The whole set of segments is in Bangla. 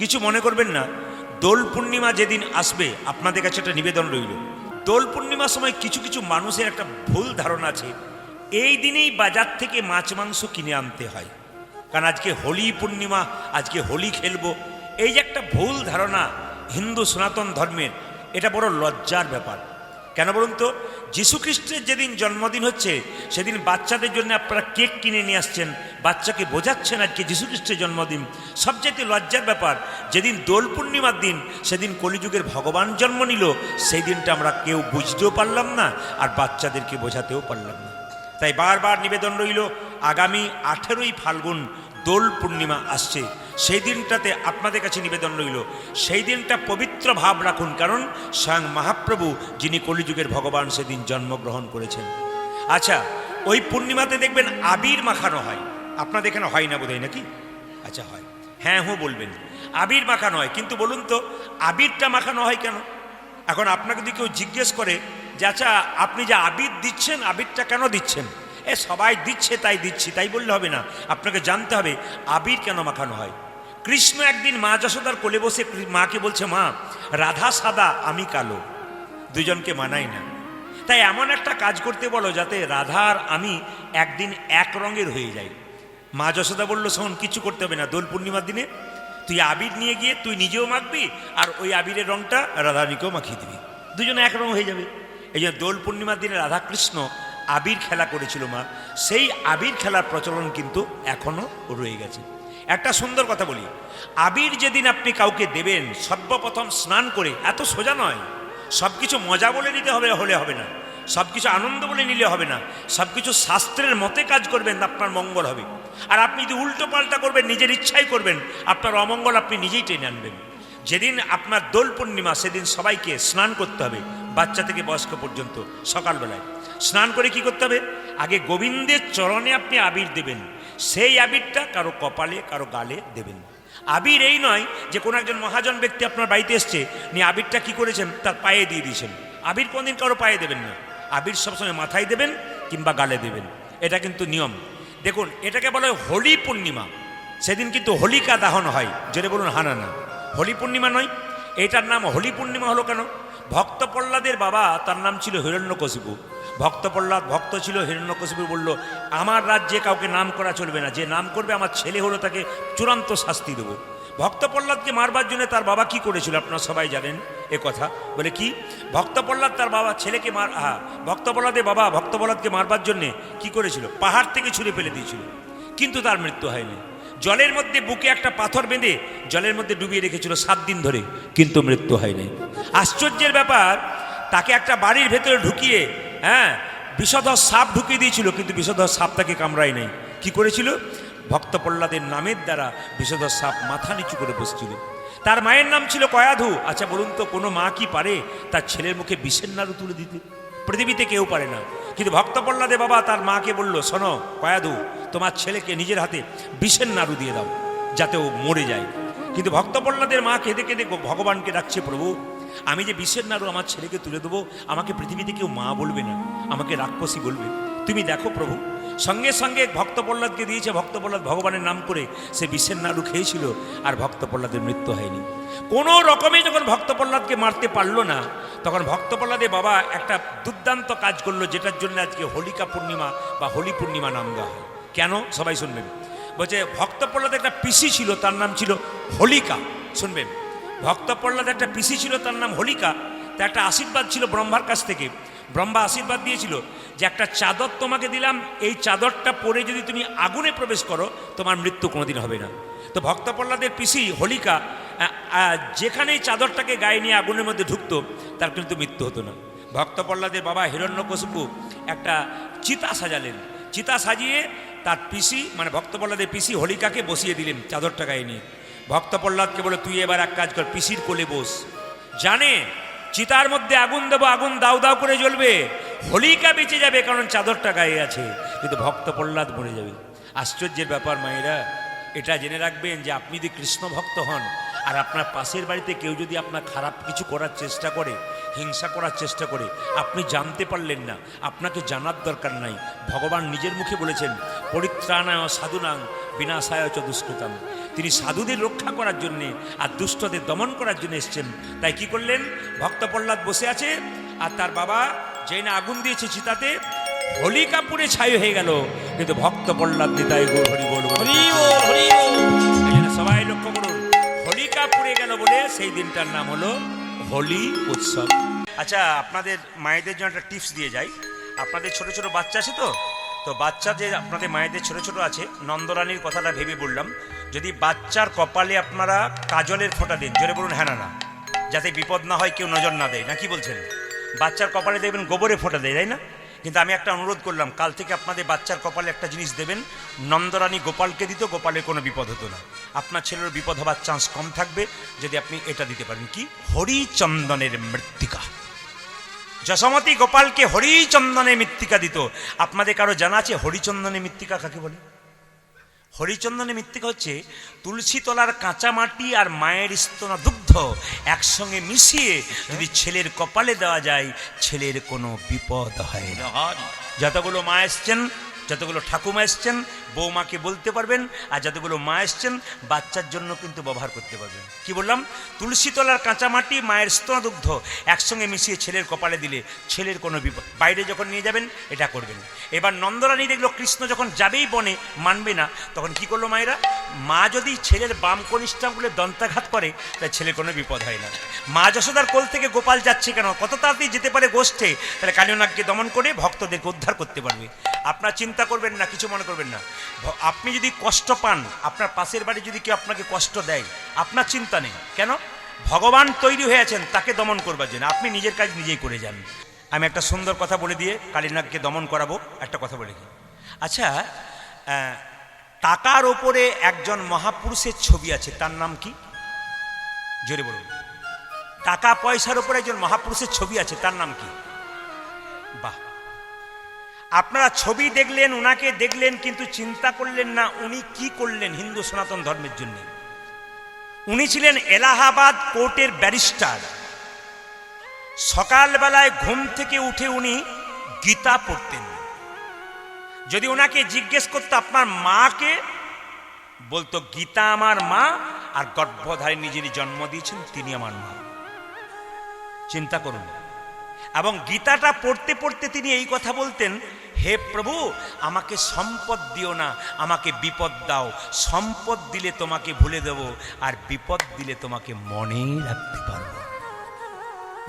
কিছু মনে করবেন না। দোল পূর্ণিমা যেদিন আসবে আপনাদের কাছে একটা নিবেদন রইল। দোল পূর্ণিমার সময় কিছু কিছু মানুষের একটা ভুল ধারণা আছে, এই দিনেই বাজার থেকে মাছ মাংস কিনে আনতে হয়, কারণ আজকে হোলি পূর্ণিমা, আজকে হোলি খেলবো। এই যে একটা ভুল ধারণা হিন্দু সনাতন ধর্মের, এটা বড় লজ্জার ব্যাপার। কেন বলুন তো? যীশুখ্রিস্টের যেদিন জন্মদিন হচ্ছে সেদিন বাচ্চাদের জন্য আপনারা কেক কিনে নিয়ে আসছেন, বাচ্চাকে বোঝাচ্ছেন আজকে যীশুখ্রিস্টের জন্মদিন। সবচেয়ে লজ্জার ব্যাপার, যেদিন দোল পূর্ণিমার দিন সেদিন কলিযুগের ভগবান জন্ম নিল, সেই দিনটা আমরা কেউ বুঝতেও পারলাম না আর বাচ্চাদেরকে বোঝাতেও পারলাম না। তাই বারবার নিবেদন রইল, আগামী 18ই ফাল্গুন দোল পূর্ণিমা আসছে, সেই দিনটাতে আপনাদের কাছে নিবেদন রইল, সেই দিনটা পবিত্র ভাব রাখুন, কারণ স্বয়ং মহাপ্রভু যিনি কলিযুগের ভগবান সেদিন জন্মগ্রহণ করেছেন। আচ্ছা, ওই পূর্ণিমাতে দেখবেন আবির মাখানো হয়। আপনাদের এখানে হয় না বোধহয়, নাকি? আচ্ছা, হয়। হ্যাঁ হো বলবেন, আবির মাখানো হয়। কিন্তু বলুন তো, আবিরটা মাখানো হয় কেন? এখন আপনাকে যদি কেউ জিজ্ঞেস করে যে আচ্ছা আপনি যে আবির দিচ্ছেন, আবিরটা কেন দিচ্ছেন? সবাই দিচ্ছে তাই দিচ্ছি, তাই বললে হবে না। আপনাকে জানতে হবে আবির কেন মাখানো হয়। কৃষ্ণ একদিন মা যশোদার কোলে বসে মাকে বলছে, মা, রাধা সাদা আমি কালো, দুজনকে মানাই না, তাই এমন একটা কাজ করতে বলো যাতে রাধা আর আমি একদিন এক রঙের হয়ে যাই। মা যশোদা বলল, শোন, কিছু করতে হবে না, দোল পূর্ণিমার দিনে তুই আবির নিয়ে গিয়ে তুই নিজেও মাখবি আর ওই আবিরের রঙটা রাধারানীকেও মাখিয়ে দিবি, দুজনে এক রঙ হয়ে যাবে। এই জন্য দোল পূর্ণিমার দিনে রাধাকৃষ্ণ আবির খেলা করেছিল মা, সেই আবির খেলার প্রচলন কিন্তু এখনো রয়ে গেছে। একটা সুন্দর কথা বলি, আবির যেদিন আপনি কাউকে দেবেন সর্বপ্রথম স্নান করে, এত সোজা নয়, সব কিছু মজা বলে নিতে হবে, হলে হবে না, সব কিছু আনন্দ বলে নিলে হবে না, সব কিছু শাস্ত্রের মতে কাজ করবেন, আপনার মঙ্গল হবে। আর আপনি যদি উল্টো পাল্টা করবেন, নিজের ইচ্ছাই করবেন, আপনার অমঙ্গল আপনি নিজেই টেনে আনবেন। যেদিন আপনার দোল পূর্ণিমা সেদিন সবাইকে স্নান করতে হবে, বাচ্চা থেকে বয়স্ক পর্যন্ত। সকালবেলায় স্নান করে কি করতে হবে? আগে গোবিন্দের চরণে আপনি আবির দেবেন, সেই আবিরটা কারো কপালে কারো গালে দেবেন। আবির এই নয় যে কোনো একজন মহাজন ব্যক্তি আপনার বাড়িতে এসছে, নিয়ে আবিরটা কি করেছেন তার পায়ে দিয়ে দিয়েছেন। আবির কোনদিন কারো পায়ে দেবেন না, আবির সবসময় মাথায় দেবেন কিংবা গালে দেবেন, এটা কিন্তু নিয়ম। দেখুন, এটাকে বলা হয় হোলি পূর্ণিমা, সেদিন কিন্তু হোলিকা দাহন হয়। জোরে বলুন হানা না, হোলি পূর্ণিমা নয়। এটার নাম হোলি পূর্ণিমা হলো কেন? ভক্ত প্রহ্লাদের বাবা, তার নাম ছিল হিরণ্যকশিপু। ভক্ত প্রহ্লাদ ভক্ত ছিল, হিরণ্যকশিপু বলল, আমার রাজ্যে কাউকে নাম করা চলবে না, যে নাম করবে আমার ছেলে হলো তাকে চূড়ান্ত শাস্তি দেবো। ভক্ত প্রহ্লাদকে মারবার জন্য তার বাবা কি করেছিল আপনারা সবাই জানেন এ কথা। বলে কি? ভক্ত প্রহ্লাদ তার বাবা ছেলেকে ভক্ত প্রহ্লাদের বাবা ভক্ত প্রহ্লাদকে মারবার জন্যে কি করেছিল? পাহাড় থেকে ছুঁড়ে ফেলে দিয়েছিল, কিন্তু তার মৃত্যু হয়নি। জলের মধ্যে বুকে একটা পাথর বেঁধে জলের মধ্যে ডুবিয়ে রেখেছিল 7 দিন ধরে, কিন্তু মৃত্যু হয়নি। আশ্চর্যের ব্যাপার, তাকে একটা বাড়ির ভেতরে ঢুকিয়ে বিষধর সাপ ঢুকিয়ে দিয়েছিল, কিন্তু বিষধর সাপ তাকে কামড়ায় নাই। কি করেছিল? ভক্ত প্রহ্লাদের নামের দ্বারা বিষধর সাপ মাথা নিচু করে বসছিল। তার মায়ের নাম ছিল কয়াধু। আচ্ছা বলুন তো, কোনো মা কি পারে তার ছেলের মুখে বিষের নাড়ু তুলে দিতে? পৃথিবীতে কেউ পারে না। কিন্তু ভক্ত প্রহ্লাদের বাবা তার মাকে বলল, শোনো কয়াধু, তোমার ছেলেকে নিজের হাতে বিষের নাড়ু দিয়ে দাও যাতে ও মরে যায়। কিন্তু ভক্ত প্রহ্লাদের মা কেঁদে কেঁদে ভগবানকে ডাকছে, প্রভু, আমি যে বিষের নাড়ু আমার ছেলেকে তুলে দেবো, আমাকে পৃথিবীতে কেউ মা বলবে না, আমাকে রাক্ষসী বলবে, তুমি দেখো প্রভু। সঙ্গে সঙ্গে ভক্ত প্রহ্লাদকে দিয়েছে। ভক্ত প্রহ্লাদ ভগবানের নাম করে সে বিষের নাড়ু খেয়েছিল, আর ভক্ত প্রহ্লাদের মৃত্যু হয়নি। কোনো রকমে যখন ভক্ত প্রহ্লাদকে মারতে পারলো না, তখন ভক্ত প্রহ্লাদের বাবা একটা দুর্দান্ত কাজ করলো, যেটার জন্য আজকে হোলিকা পূর্ণিমা বা হোলি পূর্ণিমা নাম দেওয়া হয়। কেন? সবাই শুনবেন। বলছে, ভক্ত প্রহ্লাদের একটা পিসি ছিল, তার নাম ছিল হোলিকা। শুনবেন, ভক্ত প্রহ্লাদ একটা পিসি ছিল, তার নাম হোলিকা। তা একটা আশীর্বাদ ছিল ব্রহ্মার কাছ থেকে। ব্রহ্মা আশীর্বাদ দিয়েছিল যে একটা চাদর তোমাকে দিলাম, এই চাদরটা পরে যদি তুমি আগুনে প্রবেশ করো তোমার মৃত্যু কোনোদিন হবে না। তো ভক্ত প্রহ্লাদের পিসি হোলিকা যেখানেই চাদরটাকে গায়ে নিয়ে আগুনের মধ্যে ঢুকতো তার কিন্তু মৃত্যু হতো না। ভক্ত প্রহ্লাদের বাবা হিরণ্যকশিপু একটা চিতা সাজালেন। চিতা সাজিয়ে তার পিসি মানে ভক্ত প্রহ্লাদের পিসি হোলিকাকে বসিয়ে দিলেন চাদরটা গায়ে নিয়ে। ভক্ত প্রহ্লাদকে বলে, তুই এবার এক কাজ কর, পিসির কোলে বস। জানে চিতার মধ্যে আগুন দেবো, আগুন দাউ দাউ করে জ্বলবে, হোলিকা বেঁচে যাবে কারণ চাদরটা গায়ে আছে, কিন্তু ভক্ত প্রহ্লাদ মরে যাবে। আশ্চর্যের ব্যাপার মায়েরা, এটা জেনে রাখবেন যে আপনি যদি কৃষ্ণ ভক্ত হন আর আপনার পাশের বাড়িতে কেউ যদি আপনার খারাপ কিছু করার চেষ্টা করে, হিংসা করার চেষ্টা করে, আপনি জানতে পারলেন না, আপনাকে জানার দরকার নাই। ভগবান নিজের মুখে বলেছেন, পরিত্রাণায় সাধুনাং বিনাশায় চ দুষ্কৃতাম। তিনি সাধুদের রক্ষা করার জন্যে আর দুষ্টদের দমন করার জন্য এসছেন। তাই কি করলেন, ভক্ত প্রহ্লাদ বসে আছে আর তার বাবা যেই না আগুন দিয়েছে চিতাতে, হোলিকা পুড়ে ছাই হয়ে গেল, কিন্তু ভক্ত প্রহ্লাদ নিতাই গৌর হরি বল হরি বল হরি বল। এই জন্য সবাই লক্ষ্য করুন, হোলিকা পুড়ে গেল বলে সেই দিনটার নাম হলো হোলি উৎসব। আচ্ছা, আপনাদের মায়েদের জন্য একটা টিপস দিয়ে যাই। আপনাদের ছোট ছোট বাচ্চা আছে তো বাচ্চা যে আপনাদের মায়েদের ছোট ছোট আছে, নন্দরানীর কথাটা ভেবে বললাম, যদি বাচ্চার কপালে আপনারা কাজলের ফোঁটা দিন, জোরে বলুন হ্যাঁ না, যাতে বিপদ না হয়, কেউ নজর না দেয়, না কি বলছেন? বাচ্চার কপালে দেখবেন গোবরে ফোঁটা দেয়, তাই না? কিন্তু আমি একটা অনুরোধ করলাম, কাল থেকে আপনাদের বাচ্চার কপালে একটা জিনিস দেবেন, নন্দরানী গোপালকে দিত, গোপালের কোনো বিপদ হতো না, আপনার ছেলের বিপদ হবার চান্স কম থাকবে যদি আপনি এটা দিতে পারেন। কি? হরিচন্দনের মৃত্তিকা। যশোমতী গোপালকে হরিচন্দনের মৃত্তিকা দিত। আপনাদের কারো জানা আছে হরিচন্দনের মৃত্তিকা কাকে বলে? হরিচন্দনের মৃত্তিকা হচ্ছে তুলসী তলার কাঁচা মাটি আর মায়ের স্তনা দুগ্ধ একসঙ্গে মিশিয়ে যদি ছেলের কপালে দেওয়া যায়, ছেলের কোনো বিপদ হয় না। যতগুলো মা এসছেন, যতগুলো ঠাকুমা এসছেন, বৌমাকে বলতে পারবেন, আর যতগুলো মা এসছেন বাচ্চার জন্য কিন্তু ব্যবহার করতে পারবেন। কি বললাম? তুলসী তলার কাঁচা মাটি মায়ের স্তনদুগ্ধ একসঙ্গে মিশিয়ে ছেলের কপালে দিলে ছেলের কোনো বিপদ, বাইরে যখন নিয়ে যাবেন এটা করবেন। এবার নন্দরানী দেখলো কৃষ্ণ যখন যাবেই বনে, মানবে না, তখন কি করলো মায়েরা? মা যদি ছেলের বাম কনিষ্ঠাঙ্গুলে দন্তাঘাত করে তাই ছেলের কোনো বিপদ হয় না। মা যশোদার কোল থেকে গোপাল যাচ্ছে কেন? কত তাড়াতাড়ি যেতে পারে গোষ্ঠে, তাহলে কালিনাগকে দমন করে ভক্তদেরকে উদ্ধার করতে পারবে। আপনার চিন্তা করবেন না, কিছু মনে করবেন না। আপনি যদি কষ্ট পান, আপনার পাশের বাড়ি যদি কেউ আপনাকে কষ্ট দেয়, আপনার চিন্তা নেই। কেন? ভগবান তৈরি হয়ে আছেন তাকে দমন করবার জন্য, আপনি নিজের কাজ নিজেই করে যান। আমি একটা সুন্দর কথা বলে দিয়ে কালিনাগকে দমন করাবো। একটা কথা বলে দিই। আচ্ছা, টাকার ওপরে একজন মহাপুরুষের ছবি আছে, তার নাম কি? জোরে বলুন। টাকা পয়সার ওপরে একজন মহাপুরুষের ছবি আছে, তার নাম কি? বাহ! আপনারা ছবি দেখলেন, উনাকে দেখলেন, কিন্তু চিন্তা করলেন না উনি কি করলেন হিন্দু সনাতন ধর্মের জন্য। উনি ছিলেন এলাহাবাদ কোর্টের ব্যারিস্টার। সকালবেলায় ঘুম থেকে উঠে উনি গীতা পড়তেন। যদি ওনাকে জিজ্ঞেস করতো আপনার মাকে, বলতো গীতা আমার মা, আর গর্ভধারিণী যিনি জন্ম দিয়েছেন তিনি আমার মা। চিন্তা করুন। এবং গীতাটা পড়তে পড়তে তিনি এই কথা বলতেন, হে প্রভু, আমাকে সম্পদ দিও না, আমাকে বিপদ দাও। সম্পদ দিলে তোমাকে ভুলে দেব, আর বিপদ দিলে তোমাকে মনে রাখতে পারবো।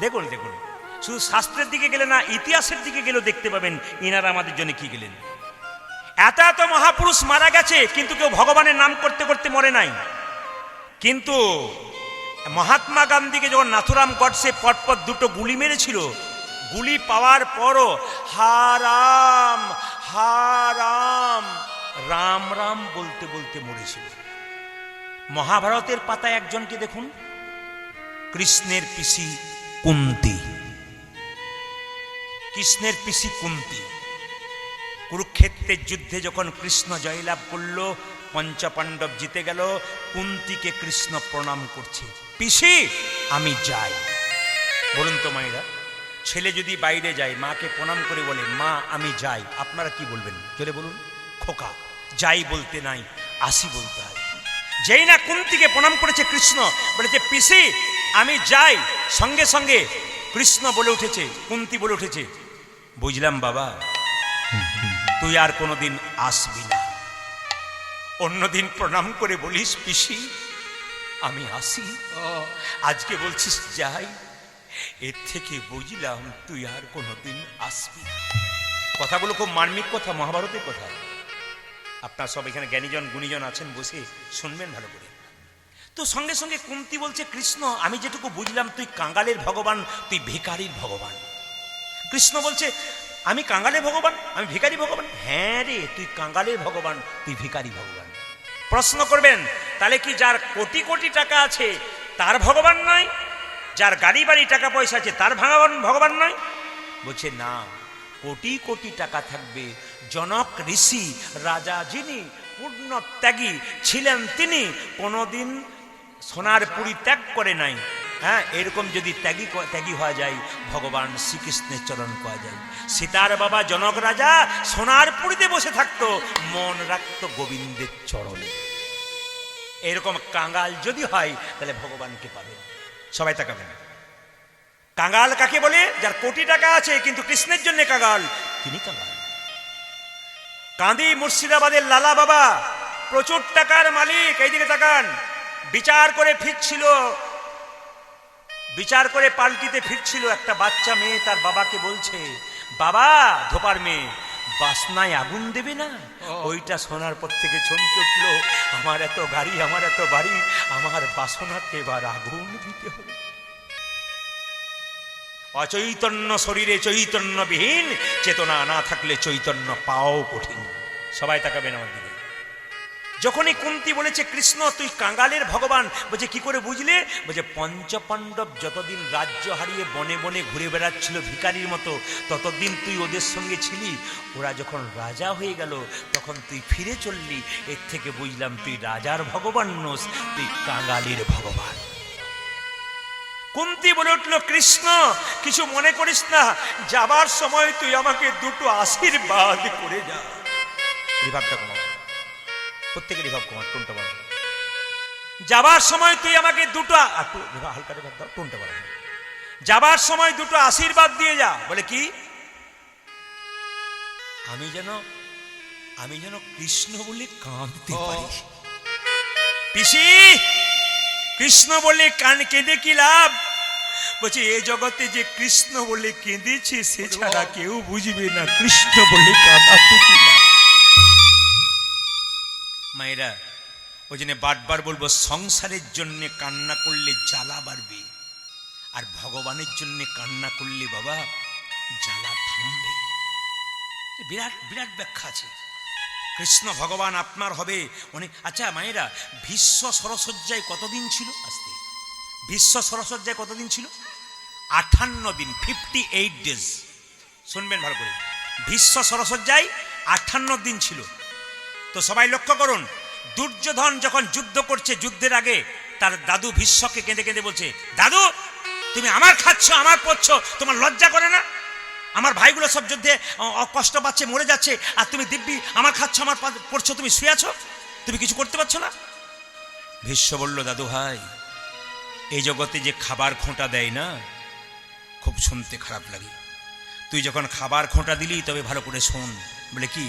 দেখুন দেখুন, শুধু শাস্ত্রের দিকে গেলে না, ইতিহাসের দিকে গেলেও দেখতে পাবেন ইনারা আমাদের জন্য কি গেলেন। এত এত মহাপুরুষ মারা গেছে, কিন্তু কেউ ভগবানের নাম করতে করতে মরে নাই। কিন্তু মহাত্মা গান্ধীকে যখন নাথুরাম গডসে পরপর দুটো গুলি মেরেছিল, গুলি পাওয়ার পরও হারাম হারাম রাম রাম বলতে বলতে মরেছিল। মহাভারতের পাতায় একজনকে দেখুন, কৃষ্ণের পিসি কুন্তি। কৃষ্ণের পিসি কুন্তি কুরুক্ষেত্রের যুদ্ধে যখন কৃষ্ণ জয়লাভ করল, পঞ্চপাণ্ডব জিতে গেল, কুন্তিকে কৃষ্ণ প্রণাম করছে, পিসি আমি যাই। বলুন তো মায়েরা, ছেলে যদি বাইরে যায় মাকে প্রণাম করে বলে মা আমি যাই, আপনারা কি বলবেন? জোরে বলুন। খোকা, যাই বলতে নাই, আসি বলতে হয়। যেই না কুন্তিকে প্রণাম করেছে কৃষ্ণ, বলেছে পিসি আমি যাই, সঙ্গে সঙ্গে কৃষ্ণ বলে উঠেছে, কুন্তি বলে উঠেছে, বুঝলাম বাবা, তুই আর কোনোদিন আসবি না। অন্যদিন প্রণাম করে বলিস পিসি আমি আসি, আজকে বলছিস যাই, এর থেকে বুঝলাম তুই আর কোনোদিন আসবি না। কথাগুলো খুব মার্মিক কথা, মহাভারতের কথা। আপনার সব এখানে জ্ঞানীজন গুণীজন আছেন, বসে শুনবেন ভালো করে। তো সঙ্গে সঙ্গে কুন্তি বলছে, কৃষ্ণ আমি যেটুকু বুঝলাম তুই কাঙ্গালের ভগবান, তুই ভিখারির ভগবান। কৃষ্ণ বলছে আমি কাঙ্গালের ভগবান, আমি ভিখারি ভগবান? হ্যাঁ রে, তুই কাঙ্গালের ভগবান, তুই ভিখারি ভগবান। প্রশ্ন করবেন, তাহলে কি যার কোটি কোটি টাকা আছে তার ভগবান নয়? যার গাড়ি বাড়ি টাকা পয়সা আছে তার ভগবান নয়? বলছে না, কোটি কোটি টাকা থাকবে, জনক ঋষি রাজা যিনি পূর্ণ ত্যাগী ছিলেন, তিনি কোনোদিন সোনার পুরী ত্যাগ করে নাই। হ্যাঁ, এরকম যদি ত্যাগী হওয়া যায়, ভগবান শ্রীকৃষ্ণের চরণ পাওয়া যায়। সীতার বাবা জনক রাজা সোনার পুরীতে বসে থাকতো, মন রাখতো গোবিন্দের চরণে। এরকম কাঙ্গাল যদি হয় তাহলে ভগবানকে পাবেন। সবাই তাকাবেন। কাঙ্গাল কাকে বলে? যার কোটি টাকা আছে কিন্তু কৃষ্ণের জন্য কাঙ্গাল, তিনি কাঙ্গাল। কাঁদি মুর্শিদাবাদের লালা বাবা, প্রচুর টাকার মালিক। এইদিকে তাকান। বিচার করে ফিরছিল, বিচার করে পাল্টিতে ফিরছিল, একটা বাচ্চা মেয়ে তার বাবাকে বলছে, বাবা, ধোপার মেয়ে, বাসনায় আগুন দেবে না? ওইটা শোনার পর থেকে চমকে উঠল, আমার এত গাড়ি, আমার এত বাড়ি, আমার বাসনাতে এবার আগুন দিতে হবে। অচৈতন্য শরীরে চৈতন্যবিহীন, চেতনা না থাকলে চৈতন্য পাওয়াও কঠিন। সবাই তাকাবেন আমার দিকে। যখনই কুন্তী বলেছে কৃষ্ণ তুই কাঙ্গালের ভগবান, বলছে কি করে বুঝলে? বলছে পঞ্চপাণ্ডব যতদিন রাজ্য হারিয়ে বনে বনে ঘুরে বেড়াচ্ছিল ভিখারির মতো, ততদিন তুই ওদের সঙ্গে ছিলি। ওরা যখন রাজা হয়ে গেল তখন তুই ফিরে চললি। এর থেকে বুঝলাম তুই রাজার ভগবান নোস, তুই কাঙ্গালের ভগবান। কুন্তী বলে উঠল, কৃষ্ণ কিছু মনে করিস না, যাবার সময় তুই আমাকে দুটো আশীর্বাদ করে যা। রিভাবটা কমাও, প্রত্যেকে রিভাব কমাও, টোনটা বাড়াও। যাবার সময় তুই আমাকে দুটো, হালকা রিভাব দাও, টোনটা বাড়াও। যাবার সময় দুটো আশীর্বাদ দিয়ে যা। বলে কি? আমি যেন কৃষ্ণ বলে কাঁদতে পারি। পিসি, কৃষ্ণ বলে কেঁদে কি লাভ? বলছে এ জগতে যে কৃষ্ণ বলে কেঁদেছে সে ছাড়া কেউ বুঝবে না কৃষ্ণ বলে কাঁদাতে কি লাভ। মায়েরা, ওই জন্য বারবার বলবো, সংসারের জন্য কান্না করলে জ্বালা বাড়বে, আর ভগবানের জন্য কান্না করলে বাবা জ্বালা থামবে। বিরাট বিরাট ব্যাখ্যা আছে। কৃষ্ণ ভগবান আপনার হবে অনেক। আচ্ছা মায়েরা, ভীষ্ম সরসজ্জায় কতদিন ছিল? আসতে, ভীষ্ম সরসজ্জায় কতদিন ছিল? 58 দিন, 58 ডেজ। শুনবেন ভালো করে, ভীষ্ম সরসজ্জায় 58 দিন ছিল। তো সবাই লক্ষ্য করুন, দুর্যোধন যখন যুদ্ধ করছে, যুদ্ধের আগে তার দাদু ভীষ্মকে কেঁদে কেঁদে বলছে, দাদু তুমি আমার খাচ্ছ, আমার পড়ছ, তোমার লজ্জা করে না? আমার ভাইগুলো সব যুদ্ধে কষ্ট পাচ্ছে, মরে যাচ্ছে, আর তুমি দিব্যি আমার খাচ্ছ, আমার পড়ছো, তুমি শুয়ে আছো, তুমি কিছু করতে পারছো না। ভীষ্ম বলল, দাদু ভাই, এই জগতে যে খাবার খোঁটা দেয় না, খুব শুনতে খারাপ লাগে। তুই যখন খাবার খোঁটা দিলি তবে ভালো করে শোন। বলে কি?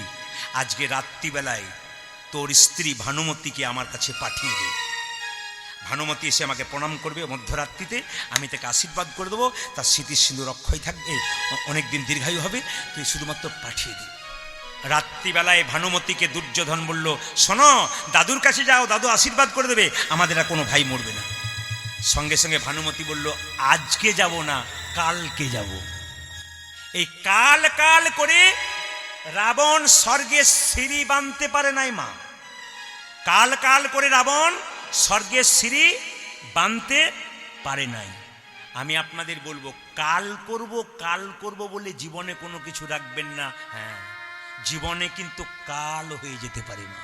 আজকে রাত্রিবেলায় তোর স্ত্রী ভানুমতিকে আমার কাছে পাঠিয়ে দে। ভানুমতি এসে আমাকে প্রণাম করবে মধ্যরাত্রিতে, আমি তাকে আশীর্বাদ করে দেবো, তার স্মৃতির সিঁদুর অক্ষয় থাকবে, অনেকদিন দীর্ঘায়ু হবে, তুই শুধুমাত্র পাঠিয়ে দে। রাত্রিবেলায় ভানুমতিকে দুর্যোধন বলল, শোনো, দাদুর কাছে যাও, দাদু আশীর্বাদ করে দেবে, আমাদের আর কোনো ভাই মরবে না। সঙ্গে সঙ্গে ভানুমতি বলল, আজকে যাব না, কালকে যাব। এই কাল কাল করে রাবণ স্বর্গে সিঁড়ি বাঁধতে পারে নাই মা। কাল কাল করে রাবণ স্বর্গের সিঁড়ি বাঁধতে পারে নাই। আমি আপনাদের বলবো, কাল করব বলে জীবনে কোনো কিছু রাখবেন না। হ্যাঁ, জীবনে কিন্তু কাল হয়ে যেতে পারে মা।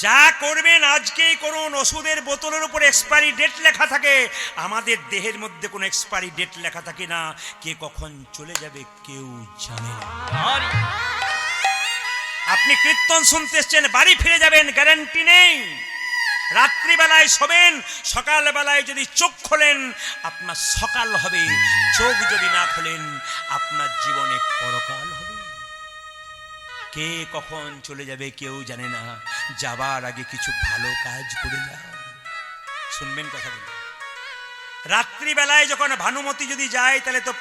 যা করবেন আজকেই করুন। ওষুধের বোতলের উপর এক্সপায়ারি ডেট লেখা থাকে, আমাদের দেহের মধ্যে কোনো এক্সপায়ারি ডেট লেখা থাকে না। কে কখন চলে যাবে কেউ জানে না। আপনি কীর্তন শুনতে এসছেন, বাড়ি ফিরে যাবেন গ্যারান্টি নেই। রাত্রিবেলায় শোবেন, সকালবেলায় যদি চোখ খোলেন আপনার সকাল হবে, চোখ যদি না খোলেন আপনার জীবনে পরকাল হবে। কে কখন চলে যাবে কেউ জানে না। যাবার আগে কিছু ভালো কাজ করে যাও। শুনবেন কথাগুলো। রাত্রিবেলায় যখন ভানুমতি যদি যায় তাহলে তো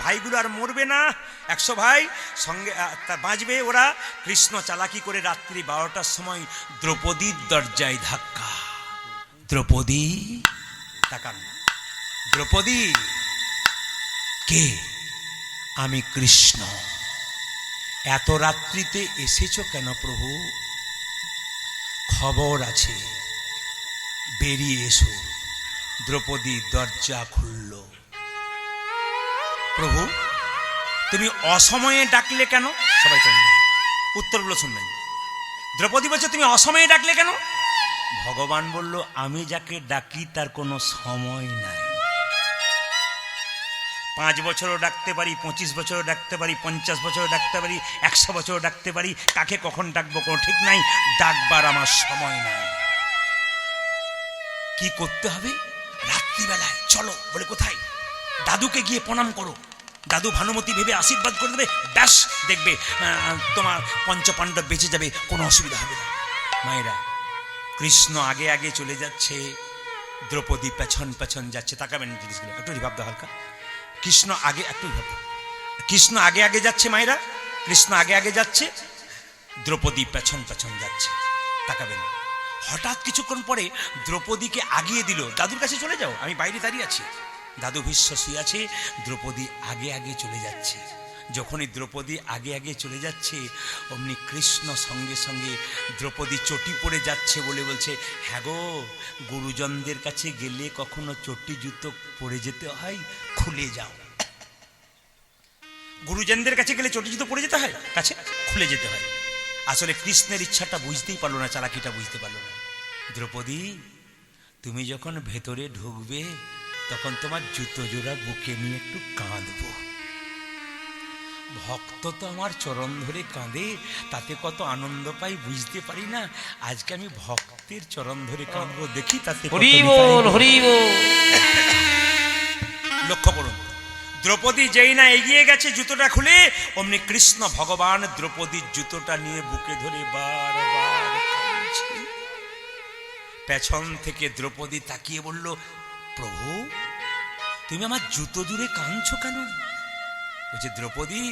ভাইগুলো আর মরবে না, 100 ভাই সঙ্গে বাঁচবে ওরা। কৃষ্ণ চালাকি করে রাত্রি 12টার সময় দ্রৌপদীর দরজায় ধাক্কা। দ্রৌপদী, তাকান, দ্রৌপদী কে? আমি কৃষ্ণ। এত রাত্রিতে এসেছো কেন প্রভু? খবর আছে, বেরিয়ে এসো। দ্রৌপদী দরজা খুলল। প্রভু তুমি অসময়ে ডাকলে কেন? সবাই শুনবেন, উত্তরগুলো শুনবেন। দ্রৌপদী বলছে তুমি অসময়ে ডাকলে কেন? ভগবান বলল, আমি যাকে ডাকি তার কোনো সময় নাই। 5 বছরও ডাকতে পারি, 25 বছরও ডাকতে পারি, 50 বছরও ডাকতে পারি, 100 বছরও ডাকতে পারি। কাকে কখন ডাকবো কোনো ঠিক নাই। ডাকবার আমার সময় নাই। কি করতে হবে? রাত্রিবেলায় চলো বলে কোথায়? দাদুকে গিয়ে প্রণাম করো। দাদু ভানুমতি ভেবে আশীর্বাদ করে দেবে, ব্যাস দেখবে তোমার পঞ্চপাণ্ডব বেঁচে যাবে, কোনো অসুবিধা হবে না। মায়েরা, কৃষ্ণ আগে আগে চলে যাচ্ছে, দ্রৌপদী পেছন পেছন যাচ্ছে। তাকাবেন জিনিসগুলো একটু ভাবতে হালকা। কৃষ্ণ আগে, একটু ভাবতে, কৃষ্ণ আগে আগে যাচ্ছে মায়েরা, কৃষ্ণ আগে আগে যাচ্ছে, দ্রৌপদী পেছন পেছন যাচ্ছে। তাকাবেন, হঠাৎ কিছুক্ষণ পরে দ্রৌপদীকে আগিয়ে দিল, দাদুর কাছে চলে যাও, আমি বাইরে দাঁড়িয়ে আছি। দাদু ভীষ্ম শুয়ে আছে, দ্রৌপদী আগে আগে চলে যাচ্ছে। যখনই দ্রৌপদী আগে আগে চলে যাচ্ছে, অমনি কৃষ্ণ সঙ্গে সঙ্গে দ্রৌপদী চটি পরে যাচ্ছে বলে বলছে, হ্যাঁ গো, গুরুজনদের কাছে গেলে কখনো চটি জুতো পরে যেতে হয়, খুলে যাও। গুরুজনদের কাছে গেলে চটি জুতো পরে যেতে হয়, কাছে খুলে যেতে হয়। আসলে কৃষ্ণের ইচ্ছাটা বুঝতেই পারলো না, চালাকিটা বুঝতে পারলো না। দ্রৌপদী, তুমি যখন ভেতরে ঢুকবে তখন তোমার জুতো জোড়া বুকে নিয়ে একটু কাঁদবো। ভক্ত তো আমার চরণ ধরে কাঁদে, তাতে কত আনন্দ পাই বুঝতে পারি না। আজকে আমি ভক্তের চরণ ধরে কাঁদবো, দেখি তাতে লক্ষ্য করুন। দ্রৌপদী যেই না এগিয়ে গেছে জুতোটা খুলে, অমনি কৃষ্ণ ভগবান দ্রৌপদীর জুতোটা নিয়ে বুকে ধরে বারবার কাঁদছে। পেছন থেকে দ্রৌপদী তাকিয়ে বলল, প্রভু, তুমি আমার জুতো জুড়ে কাঁদছো কেন? বলছে, দ্রৌপদী,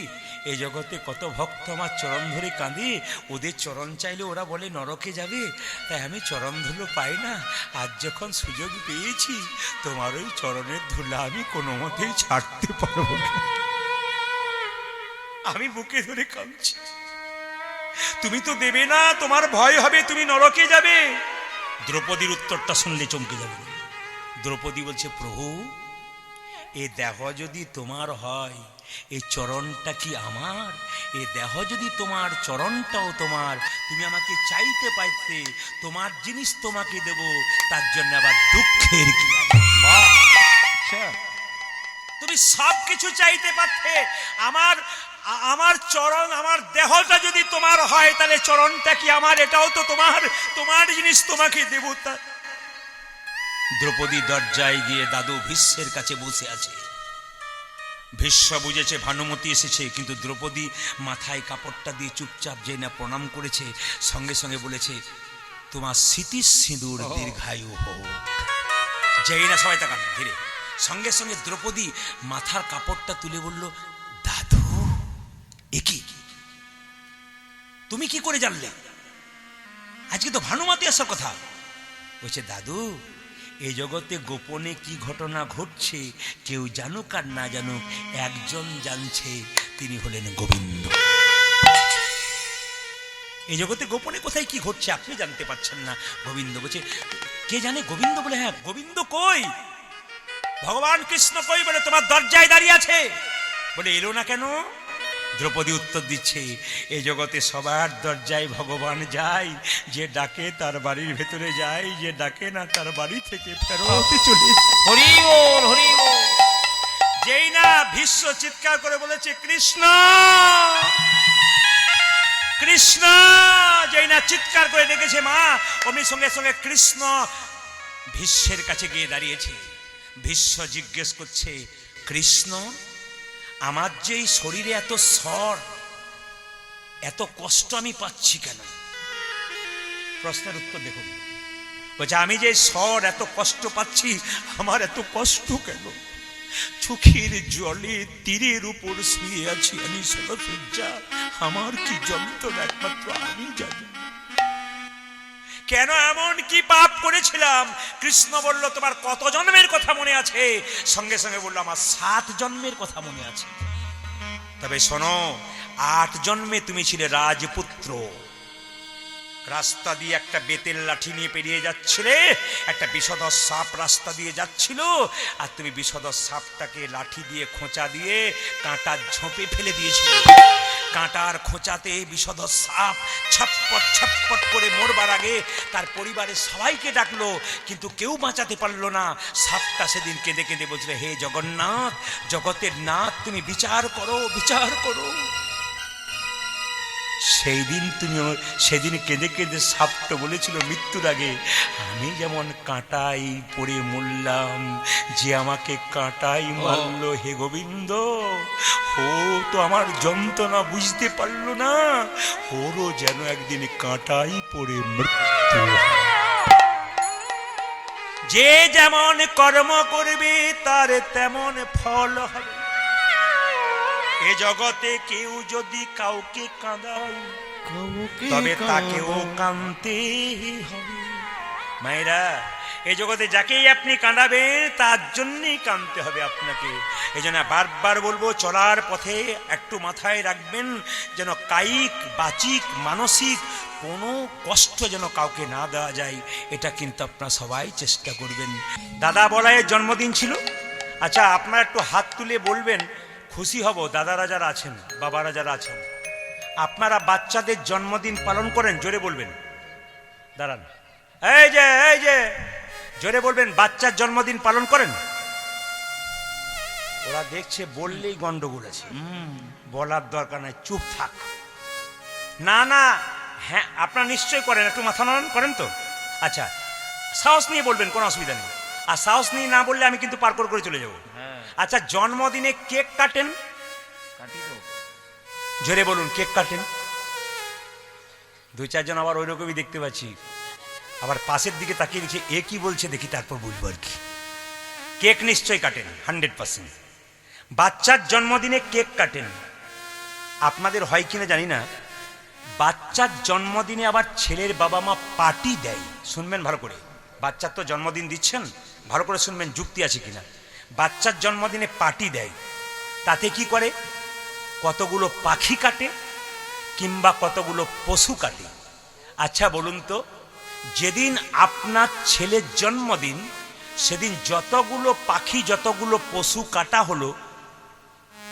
এই জগতে কত ভক্ত আমার চরণ ধরে কাঁদে, ওদের চরণ চাইলে ওরা বলে নরকে যাবে, তাই আমি চরণ ধুলো পাই না। আজ যখন সুযোগ পেয়েছি, তোমার ওই চরণের ধুলা আমি কোনো মতেই ছাড়তে পারবো না। আমি বুকে ধরে কাঁদছি, তুমি তো দেবে না, তোমার ভয় হবে তুমি নরকে যাবে। দ্রৌপদীর উত্তরটা শুনলে চমকে যাবে। দ্রৌপদী বলছে, প্রভু, এ দেহ যদি তোমার হয়, এই চরণটা কি আমার? এ দেহ যদি তোমার, চরণটাও তোমার, তুমি আমাকে চাইতে পাইতে, তোমার জিনিস তোমাকে দেব, তার জন্য আবার দুঃখের কি? তুমি সব কিছু চাইতে পারতে, আমার চরণ, আমার দেহটা যদি তোমার হয়, তাহলে চরণটা কি আমার? এটাও তো তোমার, তোমার জিনিস তোমাকে দেব। দ্রৌপদী দরজায় গিয়ে দাদু ভীষ্মের কাছে বসে আছে। ভীষ্ম বুঝেছে ভানুমতি এসেছে, কিন্তু দ্রৌপদী মাথায় কাপড়টা দিয়ে চুপচাপ যেই না প্রণাম করেছে, সঙ্গে সঙ্গে বলেছে, তোমার স্মৃতি সিঁদুর দীর্ঘায়ু হোক। যেই না, সবাই তাকান ধীরে, সঙ্গে সঙ্গে দ্রৌপদী মাথার কাপড়টা তুলে বলল, দাদু, এ কি? তুমি কি করে জানলে? আজকে তো ভানুমতি আসার কথা। বলছে, দাদু, এই জগতে গোপনে কি ঘটনা ঘটছে কেউ জানুক আর না জানুক, একজন জানছে, তিনি হলেন গোবিন্দ। এই জগতে গোপনে কোথায় কি ঘটছে আপনি জানতে পারছেন না, গোবিন্দ। বলছে, কে জানে? গোবিন্দ বলে, হ্যাঁ, গোবিন্দ কই? ভগবান কৃষ্ণ কই? বলে, তোমার দরজায় দাঁড়িয়ে আছে। বলে, এলো না কেন? দ্রৌপদী উত্তর দিচ্ছে, এই জগতে সবার দরজায় ভগবান যায়, যে ডাকে তার বাড়ির ভেতরে যায়, যে ডাকে না তার বাড়ি থেকে ফেরত চলে যায়। যেই না ভীষ্ম চিৎকার করে বলেছে, কৃষ্ণ কৃষ্ণ, যেই না চিৎকার করে ডেকেছে মা, অমনি সঙ্গে সঙ্গে কৃষ্ণ ভীষ্মের কাছে গিয়ে দাঁড়িয়েছে। ভীষ্ম জিজ্ঞেস করছে, কৃষ্ণ, আমার যে এই শরীরে এত স্বর, এত কষ্ট আমি পাচ্ছি কেন? প্রশ্নের উত্তর দেখুন। বলছে, আমি যে স্বর এত কষ্ট পাচ্ছি, আমার এত কষ্ট কেন? চোখের জলে তীরের উপর শুয়ে আছি আমি সলসজ্জা, আমার কি যন্ত্রণা একমাত্র আমি জানি। কেন, এমন কি পাপ করেছিলাম? কৃষ্ণ বলল, তোমার কত জন্মের কথা মনে আছে? সঙ্গে সঙ্গে বলল, আমার 7 জন্মের কথা মনে আছে। তবে শোনো, 8 জন্মে তুমি ছিলে রাজপুত্র। রাস্তা দিয়ে একটা বেতের লাঠি নিয়ে পেরিয়ে যাচ্ছিলে, একটা বিষধর সাপ রাস্তা দিয়ে যাচ্ছিল, আর তুমি বিষধর সাপটাকে লাঠি দিয়ে খোঁচা দিয়ে কাঁটার ঝোপে ফেলে দিয়েছিলে। কাঁটার খোঁচাতে বিষধর সাপ ছটপট ছটপট করে মরবার আগে তার পরিবারের সবাইকে ডাকলো, কিন্তু কেউ বাঁচাতে পারলো না। সাপটা সেদিন কেঁদে কেঁদে বলছিল, হে জগন্নাথ, জগতের নাথ, তুমি বিচার করো, বিচার করো। সেদিন কেঁদে কেঁদে সাপ্ত বলেছিল মৃত্যুর আগে, আমি যেমন কাঁটাই পড়ে মরলাম, যে আমাকে কাঁটাই মারল হে গোবিন্দ, ও তো আমার যন্ত্রণা বুঝতে পারল না, ওরও যেন একদিন কাঁটাই পড়ে মৃত্যু হয়। যে যেমন কর্ম করবে তার তেমন ফল হবে। এ জগতে কেউ যদি কাউকে কাঁদায় তবে তাকেও কাঁদতে হবে। মায়েরা, এই জগতে যাকেই আপনি কাঁদাবেন তার জন্যই কাঁদতে হবে আপনাকে। এই জন্য বারবার বলবো, চলার পথে একটু মাথায় রাখবেন যেন কায়িক, বাচিক, মানসিক কোনো কষ্ট যেন কাউকে না দেওয়া যায়। এটা কিন্তু আপনারা সবাই চেষ্টা করবেন। দাদা বলাইয়ের জন্মদিন ছিল। আচ্ছা, আপনারা একটু হাত তুলে বলবেন, খুশি হব দাদারা যারা আছেন, বাবারা যারা আছেন, আপনারা বাচ্চাদের জন্মদিন পালন করেন? জোরে বলবেন। দাঁড়ান, এই যে জোরে বলবেন, বাচ্চার জন্মদিন পালন করেন? ওরা দেখছে, বললেই গন্ডগোল আছে, বলার দরকার নাই, চুপ থাক। না, হ্যাঁ আপনারা নিশ্চয় করেন, একটু মাথা নাড়ান, করেন তো? আচ্ছা, সাহস নিয়ে বলবেন, কোনো অসুবিধা নেই। আর সাহস নিয়ে না বললে আমি কিন্তু পার করে চলে যাব। আচ্ছা, জন্মদিনে কেক কাটেন? জোরে বলুন, কেক কাটেন? দুই চারজন আবার ওই রকমই দেখতে পাচ্ছি, আবার পাশের দিকে তাকিয়ে দেখছি এ কি বলছে, দেখি তারপর বলবো আর কি। কেক নিশ্চয়ই কাটেন, 100%। বাচ্চার জন্মদিনে কেক কাটেন। আপনাদের হয় কিনা জানি না, বাচ্চার জন্মদিনে আবার ছেলের বাবা মা পার্টি দেয়। শুনবেন ভালো করে, বাচ্চার তো জন্মদিন দিচ্ছেন, ভালো করে শুনবেন, যুক্তি আছে কিনা। বাচ্চার জন্মদিনে পার্টি দেয়। তাতে কি করে? কতগুলো পাখি কাটে কিংবা কতগুলো পশু কাটে। আচ্ছা বলুন তো, যেদিন আপনার ছেলের জন্মদিন সেদিন যতগুলো পাখি, যতগুলো পশু কাটা হলো,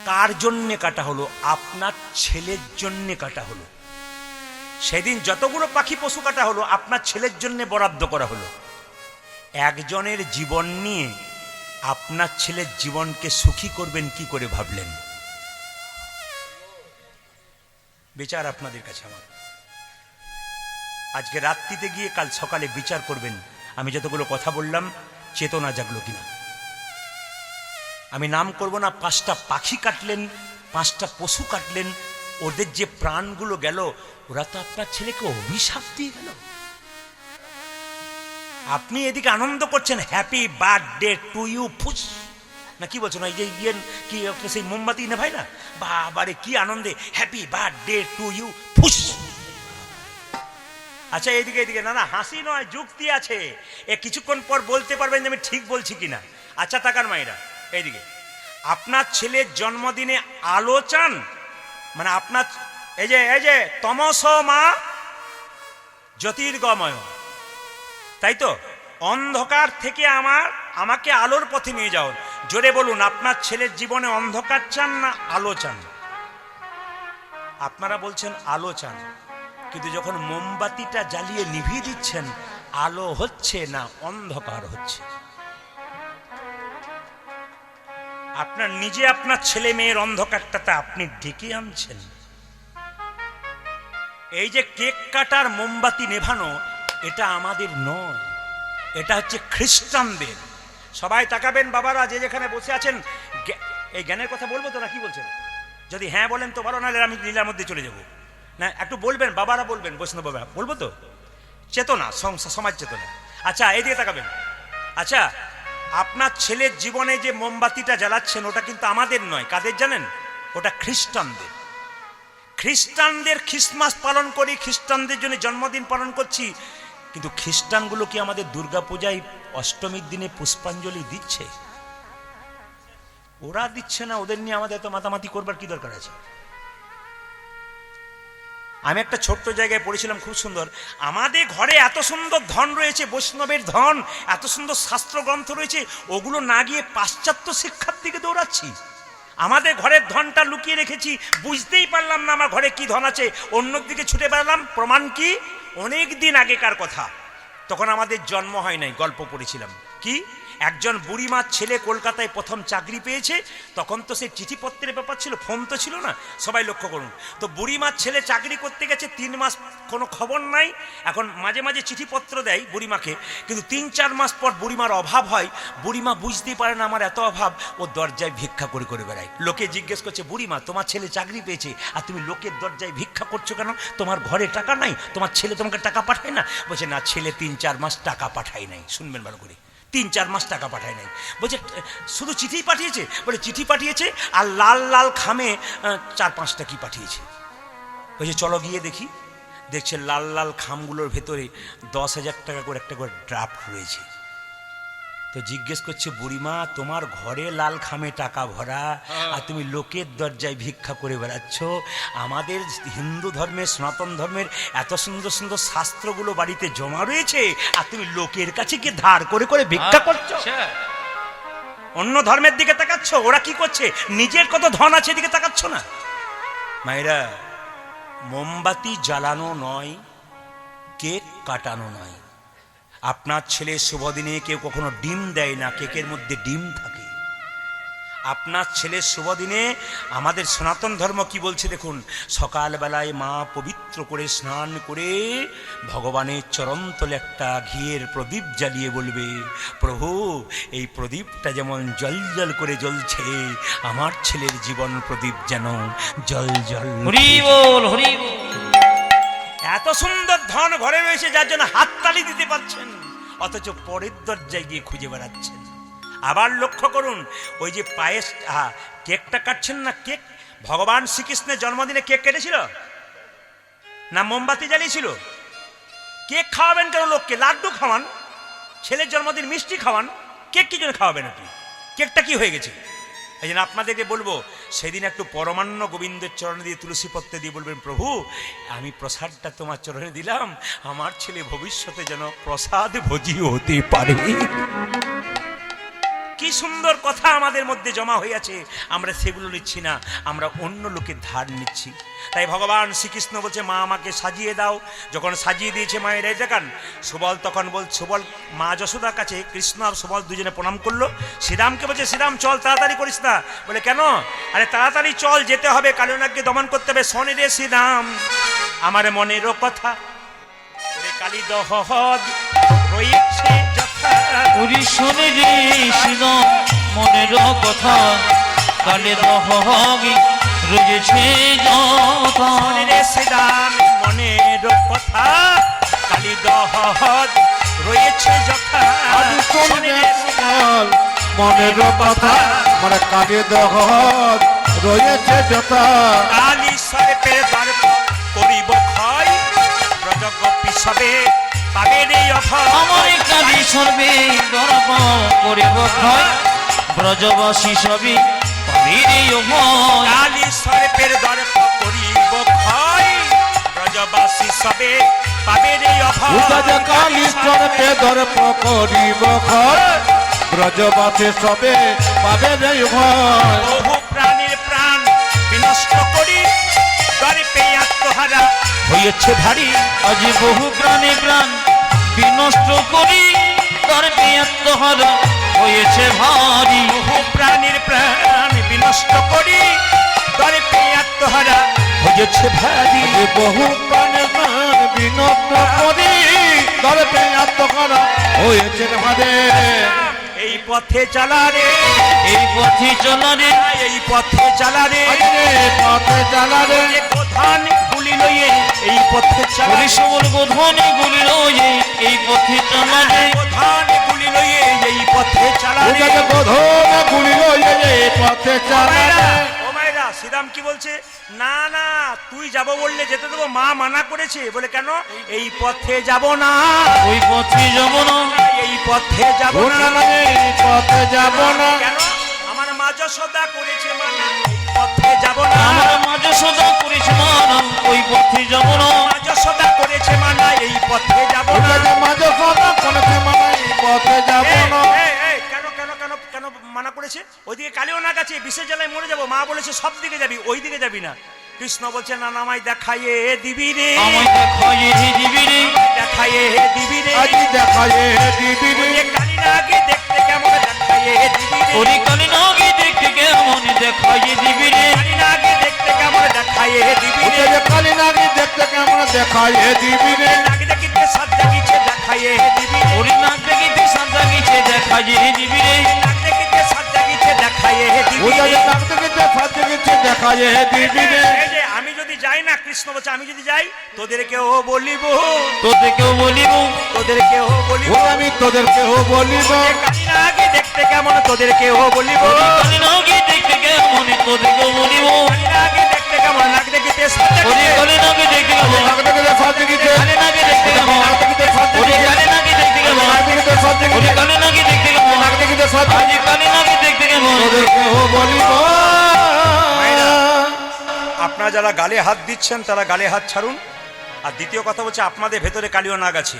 কার জন্যে কাটা হলো? আপনার ছেলের জন্যে কাটা হলো। সেদিন যতগুলো পাখি পশু কাটা হলো আপনার ছেলের জন্যে বরাদ্দ করা হলো। একজনের জীবন নিয়ে আপনার ছেলের জীবনকে সুখী করবেন কি করে ভাবলেন? বিচার আপনাদের কাছে আমার। আজকে রাত্রিতে গিয়ে কাল সকালে বিচার করবেন, আমি যতগুলো কথা বললাম চেতনা জাগলো কিনা। আমি নাম করব না, 5টা পাখি কাটলেন, 5টা পশু কাটলেন, ওদের যে প্রাণগুলো গেল, ওরা তো আপনার ছেলেকে অভিশাপ দিয়ে গেল। আপনি এদিকে আনন্দ করছেন, হ্যাপি বার্থডে টু ইউ ফুস, না কি বলছেন? ওই যে কি সেই মোমবাতি না ভাই, না বাবারে কি আনন্দে, হ্যাপি বার্থডে টু ইউ ফুস। আচ্ছা এদিকে না, হাসি নয়, যুক্তি আছে। এ কিছুক্ষণ পর বলতে পারবেন যে আমি ঠিক বলছি কিনা। আচ্ছা তাকান মায়েরা, এইদিকে আপনার ছেলের জন্মদিনে আলো চান, মানে আপনার এই যে তমস মা জ্যোতির্গময়, তাই তো? অন্ধকার থেকে আমাকে আলোর পথে নিয়ে যাও। জোরে বলুন, আপনার ছেলের জীবনে অন্ধকার চান না আলো চান? আপনারা বলছেন আলো চান, কিন্তু যখন মোমবাতিটা জ্বালিয়ে নিভিয়ে দিচ্ছেন, আলো হচ্ছে না অন্ধকার হচ্ছে। আপনার নিজে আপনার ছেলে মেয়ের অন্ধকারটাতে আপনি ডেকে আনছেন। এই যে কেক কাটার, মোমবাতি নেভানো, এটা আমাদের নয়, এটা হচ্ছে খ্রিস্টানদের। সবাই তাকাবেন, বাবারা যে যেখানে বসে আছেন। এই জ্ঞানের কথা বলবো তো, না কি বলছেন? যদি হ্যাঁ বলেন তো ভালো, নাহলে আমি লীলার মধ্যে চলে যাব। না একটু বলবেন, বাবারা বলবেন, বৈষ্ণব বাবা বলবো তো। চেতনা, সমাজ চেতনা। আচ্ছা এইদিকে তাকাবেন। আচ্ছা, আপনার ছেলের জীবনে যে মোমবাতিটা জ্বালাচ্ছেন, ওটা কিন্তু আমাদের নয়, কাদের জানেন? ওটা খ্রিস্টানদের। খ্রিস্টানদের খ্রিসমাস পালন করি, খ্রিস্টানদের জন্য জন্মদিন পালন করছি, কিন্তু খ্রিস্টানগুলো কি আমাদের দুর্গাপূজায় অষ্টমীর দিনে পুষ্পাঞ্জলি দিচ্ছে? ওরা দিচ্ছে না, ওদের নিয়ে আমাদের তো মাতামাতি করবার কি দরকার আছে? আমি একটা ছোট্ট জায়গায় পড়েছিলাম, খুব সুন্দর। আমাদের ঘরে এত সুন্দর ধন রয়েছে, বৈষ্ণবের ধন, এত সুন্দর শাস্ত্র গ্রন্থ রয়েছে, ওগুলো না গিয়ে পাশ্চাত্য শিক্ষার দিকে দৌড়াচ্ছি। আমাদের ঘরের ধনটা লুকিয়ে রেখেছি, বুঝতেই পারলাম না আমার ঘরে কি ধন আছে, অন্যদিকে ছুটে বেড়ালাম। প্রমাণ কি? অনেক দিন আগেকার কথা, তখন আমাদের জন্ম হয় নাই, গল্প পড়েছিলাম। কি একজন বুড়িমার ছেলে কলকাতায় প্রথম চাকরি পেয়েছে, তখন তো সেই চিঠিপত্রের ব্যাপার ছিল, ফোন তো ছিল না, সবাই লক্ষ্য করুন। তো বুড়িমার ছেলে চাকরি করতে গেছে 3 মাস, কোনো খবর নাই। এখন মাঝে মাঝে চিঠিপত্র দেয় বুড়িমাকে, কিন্তু 3-4 মাস পর বুড়িমার অভাব হয়। বুড়িমা বুঝতেই পারে না আমার এত অভাব, ও দরজায় ভিক্ষা করে করে বেড়ায়। লোকে জিজ্ঞেস করছে, বুড়িমা তোমার ছেলে চাকরি পেয়েছে আর তুমি লোকের দরজায় ভিক্ষা করছো কেন? তোমার ঘরে টাকা নাই? তোমার ছেলে তোমাকে টাকা পাঠায় না? বলছে না, ছেলে 3-4 মাস টাকা পাঠায় নাই। শুনবেন ভালো করে, 3-4 মাস টাকা পাঠায় নাই। বলছে শুধু চিঠিই পাঠিয়েছে? বলে চিঠি পাঠিয়েছে আর লাল লাল খামে 4-5টা কি পাঠিয়েছে। বলছে চলো গিয়ে দেখি। দেখছে লাল লাল খামগুলোর ভেতরে 10,000 টাকা করে একটা করে ড্রাফট রয়েছে। তো জিজ্ঞেস করছে, বুড়িমা তোমার ঘরে লাল খামে টাকা ভরা আর তুমি লোকের দরজায় ভিক্ষা করে বেড়াচ্ছ। আমাদের হিন্দু ধর্মের, সনাতন ধর্মের এত সুন্দর সুন্দর শাস্ত্রগুলো বাড়িতে জমা রয়েছে আর তুমি লোকের কাছে গিয়ে ধার করে করে ভিক্ষা করছো। অন্য ধর্মের দিকে তাকাচ্ছ, ওরা কি করছে, নিজের কত ধন আছে এদিকে তাকাচ্ছ না। মায়েরা, মোমবাতি জ্বালানো নয়, কেক কাটানো নয়। আপনার ছেলে শুভ দিনে কেউ কখনো ডিম দেয় না, কেকের মধ্যে ডিম থাকে। আপনার ছেলের শুভ দিনে আমাদের সনাতন ধর্ম কি বলছে দেখুন, সকালবেলায় মা পবিত্র করে স্নান করে ভগবানের চরণতলে একটা ঘিয়ের প্রদীপ জ্বালিয়ে বলবে, প্রভু এই প্রদীপটা যেমন জল জল করে জ্বলছে, আমার ছেলের জীবন প্রদীপ যেন জল জল। হরি বল, হরি বল। এত সুন্দর ধন ঘরে রয়েছে যার জন্য হাততালি দিতে পারছেন, অথচ পরের দরজায় গিয়ে খুঁজে বেড়াচ্ছেন। আবার লক্ষ্য করুন, ওই যে পায়েস কেকটা কাটছেন না, কেক ভগবান শ্রীকৃষ্ণের জন্মদিনে কেক কেটেছিল না মোমবাতি জ্বালিয়েছিল? কেক খাওয়াবেন কেন লোককে? লাড্ডু খাওয়ান, ছেলের জন্মদিন মিষ্টি খাওয়ান, কেক কি জন্য খাওয়াবেন আপনি? কেকটা কি হয়ে গেছে? এই জন্য আপনাদেরকে বলবো, সেদিন একটু পরমান্ন গোবিন্দের চরণে দিয়ে তুলসী পত্রে দিয়ে বলবেন, প্রভু আমি প্রসাদটা তোমার চরণে দিলাম, আমার ছেলে ভবিষ্যতে যেন প্রসাদ ভোজি হতে পারে। কি সুন্দর কথা আমাদের মধ্যে জমা হয়ে আছে, আমরা সেগুলো নিচ্ছি না, আমরা অন্য লোকের ধার নিচ্ছি। তাই ভগবান শ্রীকৃষ্ণ বলছে, মা আমাকে সাজিয়ে দাও। যখন সাজিয়ে দিয়েছে মায়ের এই দেখান, সুবল তখন সুবল মা যশোদার কাছে কৃষ্ণ আর সুবল দুজনে প্রণাম করলো। শ্রীরামকে বলছে, শ্রীরাম চল, তাড়াতাড়ি করিস না। বলে কেন? আরে তাড়াতাড়ি চল, যেতে হবে, কালিনাগকে দমন করতে হবে। শোনে রে শ্রীরাম আমার মনেরও কথা, কালী দহদ রয়েছে যথা। হরি শোনে রে শ্রীরাম মনের কথা, কালে দহগি রয়েছে যথা। শোনে রে শ্রীরাম মনের কথা, কালী দহদ রয়েছে যথা। শোনে রে শ্রীরাম মনের কথা, মানে কালে দহদ রয়েছে যথা। কালী সর্পের দর্প করিব ক্ষয়, ব্রজগোপী সবে পাবে রে অভয়। আমার কালী সর্বে গর্ব করিব ক্ষয়, ব্রজবাসী সবই পাবে রে অভয়। কালী সর্পের দর্প করিব ক্ষয়, ব্রজবাসী সবে পাবে রে অভয়। কালী সর্পে দর্প করিব ক্ষয়, ব্রজবাসী সবে পাবে রে ভয়। বহু প্রাণীর প্রাণ বিনষ্ট করি, দর্পে আত্মহারা হয়েছে ভারী। আজ বহু প্রাণে প্রাণ বিনষ্ট করি, দর্পে আত্মহারা হয়েছে ভারী। বহু প্রাণীর প্রাণ বিনষ্ট করি, দর্পে আত্মহারা হয়েছে ভারী। বহু প্রাণে প্রাণ বিনষ্ট করি, দর্পে আত্মহারা হয়েছে ভারে। এই পথে চালা রে, এই পথে চলা রে, এই পথে চালা রে, পথে চালা রে। প্রধান গুলি লইয়ে এই পথে চালা হরি রে। সবল বোধনে গুলি লয়ে এই পথে চলা রে। প্রধান গুলি লইয়ে এই পথে চালা রে। গোধন গুলিল পথে চালা রে। ও মায়েরা, শ্রীরাম কি বলছে? না না, তুই যাব বললে যেতে দেবো, মা মানা করেছে। বলে কেন? এই পথে যাব না, ওই পথে যাব না, এই পথে যাব না। এই পথে যাব না। কেন? আমার মা যশোদা করেছে মানা, এই পথে যাব না। আমার মাঝে সদা করেছে মানা, ওই পথে যাব না। মা যশোদা করেছে মানা, এই পথে যাব না। মাঝে সদা কোনকে মানে এই পথে যাব না। কেন কেন কেন কেন মানা করেছে? ওইদিকে কালিও না গেছে, বিষের জ্বালায় মরে যাবো। মা বলেছে সব দিকে যাবি, ওই দিকে যাবি না। কৃষ্ণ বলছে, না আমায় দেখাইয়ে দিবি রে, আমায় দেখাইয়ে দিবি রে, দেখাইয়ে দিবি রে। আজি দেখায়ে দিবি রে। কালিনাগে দেখতে কেমন ওরে কালী নাগি দেখতে কেমন দেখাইয়ে দিবি রে কালী নাগে দেখতে কেমন দেখাইয়ে দিবি রে ওরে কালী নাগি দেখতে কেমন দেখাইয়ে দিবি রে নাগ দেখিতে সাত জাগিছে দেখাইয়ে দিবি রে ওরে নাক দেখিতে সাদা গিছে দেখাইয়ে দিবি রে নাগ দেখিতে সাত জাগিছে দেখাইয়ে দিবি ওরে রে নাগ দেখিতে সাজে গেছে দেখাইয়ে দিবি রে এই যে আমি যদি যাই না, কৃষ্ণ বলছে আমি যদি যাই তোদেরকেও বলিব, তোদেরকেও বলিব তোদেরকেও বলিব, ওরে আমি তোদেরকেও বলিব যে কালী নাগে দেখতে কেমন তোদেরকেও বলিব, ওরে কালী নাগি দেখতে কেমন তোদেরকেও বলিব কালী নাগে দেখতে কেমন নাগ দেখিতে সাত ওরে জাগিছে কালী নাগি দেখতে কেমন নাগ দেখিতে সাজে গেছে কালী নাগি দেখতে কেমন নাগ দেখিতে সাজে ওরে গেছে কালী নাগি দেখতে কেমন নাগ দেখিতে সাজে ওরে গেছে কালী নাগি দেখতে কেমন নাগ দেখিতে সাজে আজি কালী নাগি দেখতে কেমন তোদেরকেও বলিব আপনারা যারা গালে হাত দিচ্ছেন তারা গালে হাত ছাড়ুন। আর দ্বিতীয় কথা হচ্ছে আপনাদের ভেতরে কালীয় নাগ আছে,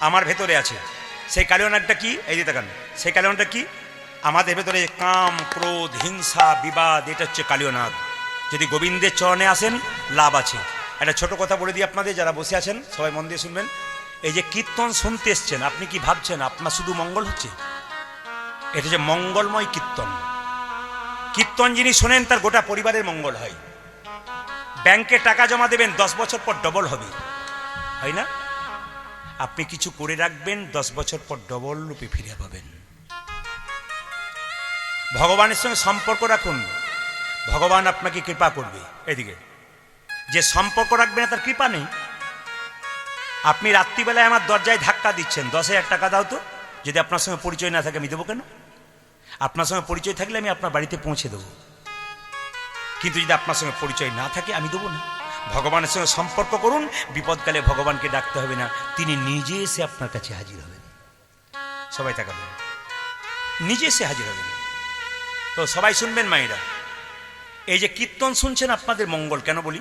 আমার ভেতরে আছে। সেই কালীয় নাগটা কি? এই যে দেখান, সেই কালীয় নাগটা কি? আমাদের ভেতরে কাম, ক্রোধ, হিংসা, বিবাদ, এটা হচ্ছে কালীয় নাগ। যদি গোবিন্দের চরণে আসেন লাভ আছে। একটা ছোট কথা বলে দিই আপনাদের, যারা বসে আছেন সবাই মন দিয়ে শুনবেন। এই যে কীর্তন শুনতে এসছেন, আপনি কি ভাবছেন আপনার শুধু মঙ্গল হচ্ছে? এটা হচ্ছে মঙ্গলময় কীর্তন। কীর্তন যিনি শোনেন তার গোটা পরিবারের মঙ্গল হয়। ব্যাংকে টাকা জমা দেবেন, 10 বছর পর ডবল হবে, হয় না? আপনি কিছু করে রাখবেন, 10 বছর পর ডবল রূপে ফিরে পাবেন। ভগবানের সঙ্গে সম্পর্ক রাখুন, ভগবান আপনাকে কৃপা করবে। এদিকে যে সম্পর্ক রাখবে না তার কৃপা নেই। আপনি রাত্রিবেলায় আমার দরজায় ধাক্কা দিচ্ছেন, 10,000 টাকা দাও তো। যদি আপনার সঙ্গে পরিচয় না থাকে আমি দেবো কেন? আপনার সঙ্গে পরিচয় থাকলে আমি আপনার বাড়িতে পৌঁছে দেবো, কিন্তু যদি আপনার সঙ্গে পরিচয় না থাকে আমি দেবো না। ভগবানের সঙ্গে সম্পর্ক করুন, বিপদকালে ভগবানকে ডাকতে হবে না, তিনি নিজে এসে আপনার কাছে হাজির হবেন। সবাই তাকাবেন, নিজে এসে হাজির হবেন। তো সবাই শুনবেন মায়েরা, এই যে কীর্তন শুনছেন আপনাদের মঙ্গল। কেন বলি?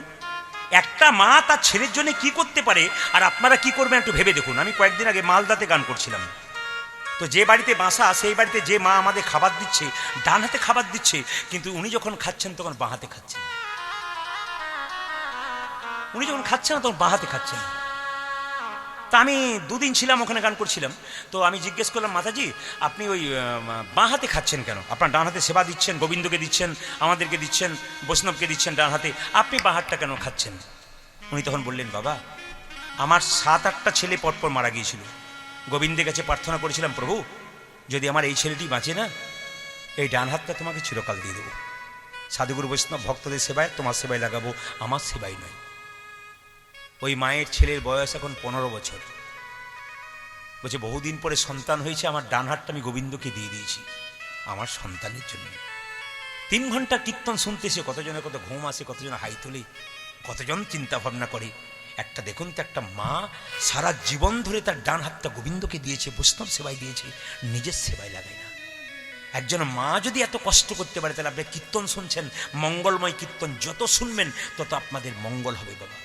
একটা মা তার ছেলের জন্য কি করতে পারে, আর আপনারা কি করবেন একটু ভেবে দেখুন। আমি কয়েকদিন আগে মালদাতে গান করছিলাম, তো যে বাড়িতে বাসা সেই বাড়িতে যে মা আমাদের খাবার দিচ্ছে, ডান হাতে খাবার দিচ্ছে, কিন্তু উনি যখন খাচ্ছেন তখন বাঁ হাতে খাচ্ছেন। উনি যখন খাচ্ছেন না তখন বাঁ হাতে খাচ্ছেন। তা আমি 2 দিন ছিলাম ওখানে, গান করছিলাম। তো আমি জিজ্ঞেস করলাম, মাতাজি আপনি ওই বাঁ হাতে খাচ্ছেন কেন? আপনার ডান হাতে সেবা দিচ্ছেন, গোবিন্দকে দিচ্ছেন, আমাদেরকে দিচ্ছেন, বৈষ্ণবকে দিচ্ছেন ডান হাতে, আপনি বাঁ হাতটা কেন খাচ্ছেন? উনি তখন বললেন, বাবা আমার 7-8টা ছেলে পরপর মারা গিয়েছিল, গোবিন্দের কাছে প্রার্থনা করেছিলাম, প্রভু যদি আমার এই ছেলেটি বাঁচে না, এই ডান হাতটা তোমাকে চিরকাল দিয়ে দেবো, সাধুগুরু বৈষ্ণব ভক্তদের সেবায়, তোমার সেবায় লাগাবো, আমার সেবাই নয়। ওই মায়ের ছেলের বয়স এখন 15 বছর। বলছে বহুদিন পরে সন্তান হয়েছে, আমার ডান হাতটা আমি গোবিন্দকে দিয়ে দিয়েছি আমার সন্তানের জন্য। 3 ঘন্টা কীর্তন শুনতে এসে কতজনের কত ঘুম আসে, কতজন হাই তোলে, কতজন চিন্তা ভাবনা করে। একটা দেখুন তো, একটা মা সারা জীবন ধরে তার ডান হাতটা গোবিন্দকে দিয়েছে, বৈষ্ণব সেবায় দিয়েছে, নিজের সেবায় লাগায় না। একজন মা যদি এত কষ্ট করতে পারে, তাহলে আপনি কীর্তন শুনছেন, মঙ্গলময় কীর্তন যত শুনবেন তত আপনাদের মঙ্গল হবে বাবা।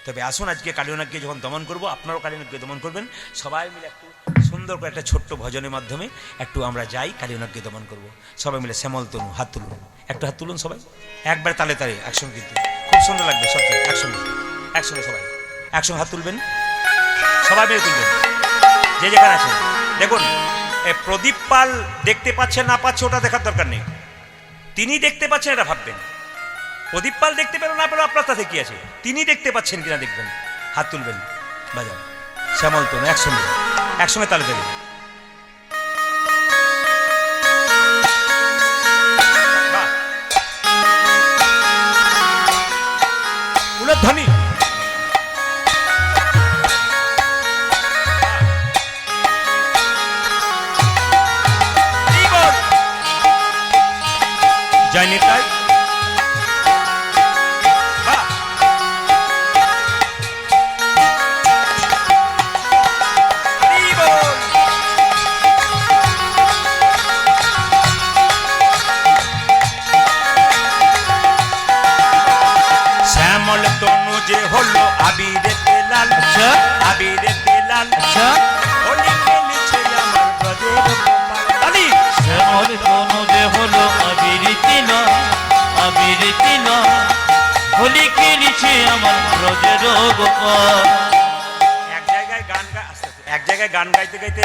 তবে আসুন আজকে কালীনাগকে যখন দমন করব, আপনারাও কালীনাগকে দমন করবেন। সবাই মিলে একটু সুন্দর করে একটা ছোট্ট ভজনের মাধ্যমে একটু আমরা যাই, কালীনাগকে দমন করব। সবাই মিলে শ্যামল তনু, হাত তুলুন, একটু হাত তুলুন সবাই, একবার তালে তালে একসঙ্গে, কিন্তু খুব সুন্দর লাগবে সব একসঙ্গে, একসঙ্গে সবাই একসঙ্গে হাত তুলবেন, সবাই মিলে তুলবেন যে যেখানে আছেন। দেখুন এই প্রদীপ পাল দেখতে পাচ্ছেন না পাচ্ছে ওটা দেখার দরকার নেই, তিনি দেখতে পাচ্ছেন এটা ভাববেন। প্রদীপ পাল দেখতে পেল না পেল আপনার তাতে কি আছে, তিনি দেখতে পাচ্ছেন কিনা দেখবেন, হাত তুলবেন, বাজাও শ্যামল তনু একসঙ্গে, একসঙ্গে তালে তালে। ধ্বনি জয় নিতাই। শ্যামল তনু যে হলো আবিরেতে লাল, আবিরেতে লাল, হোলি খেলেছে আমার ব্রজের গোপাল। দাদি শ্যামল তনু যে হলো আবিরিতি না, আবিরিতি না, হোলি খেলিছে আমার ব্রজের গোপাল। এক জায়গায় গান গাইতে গাইতে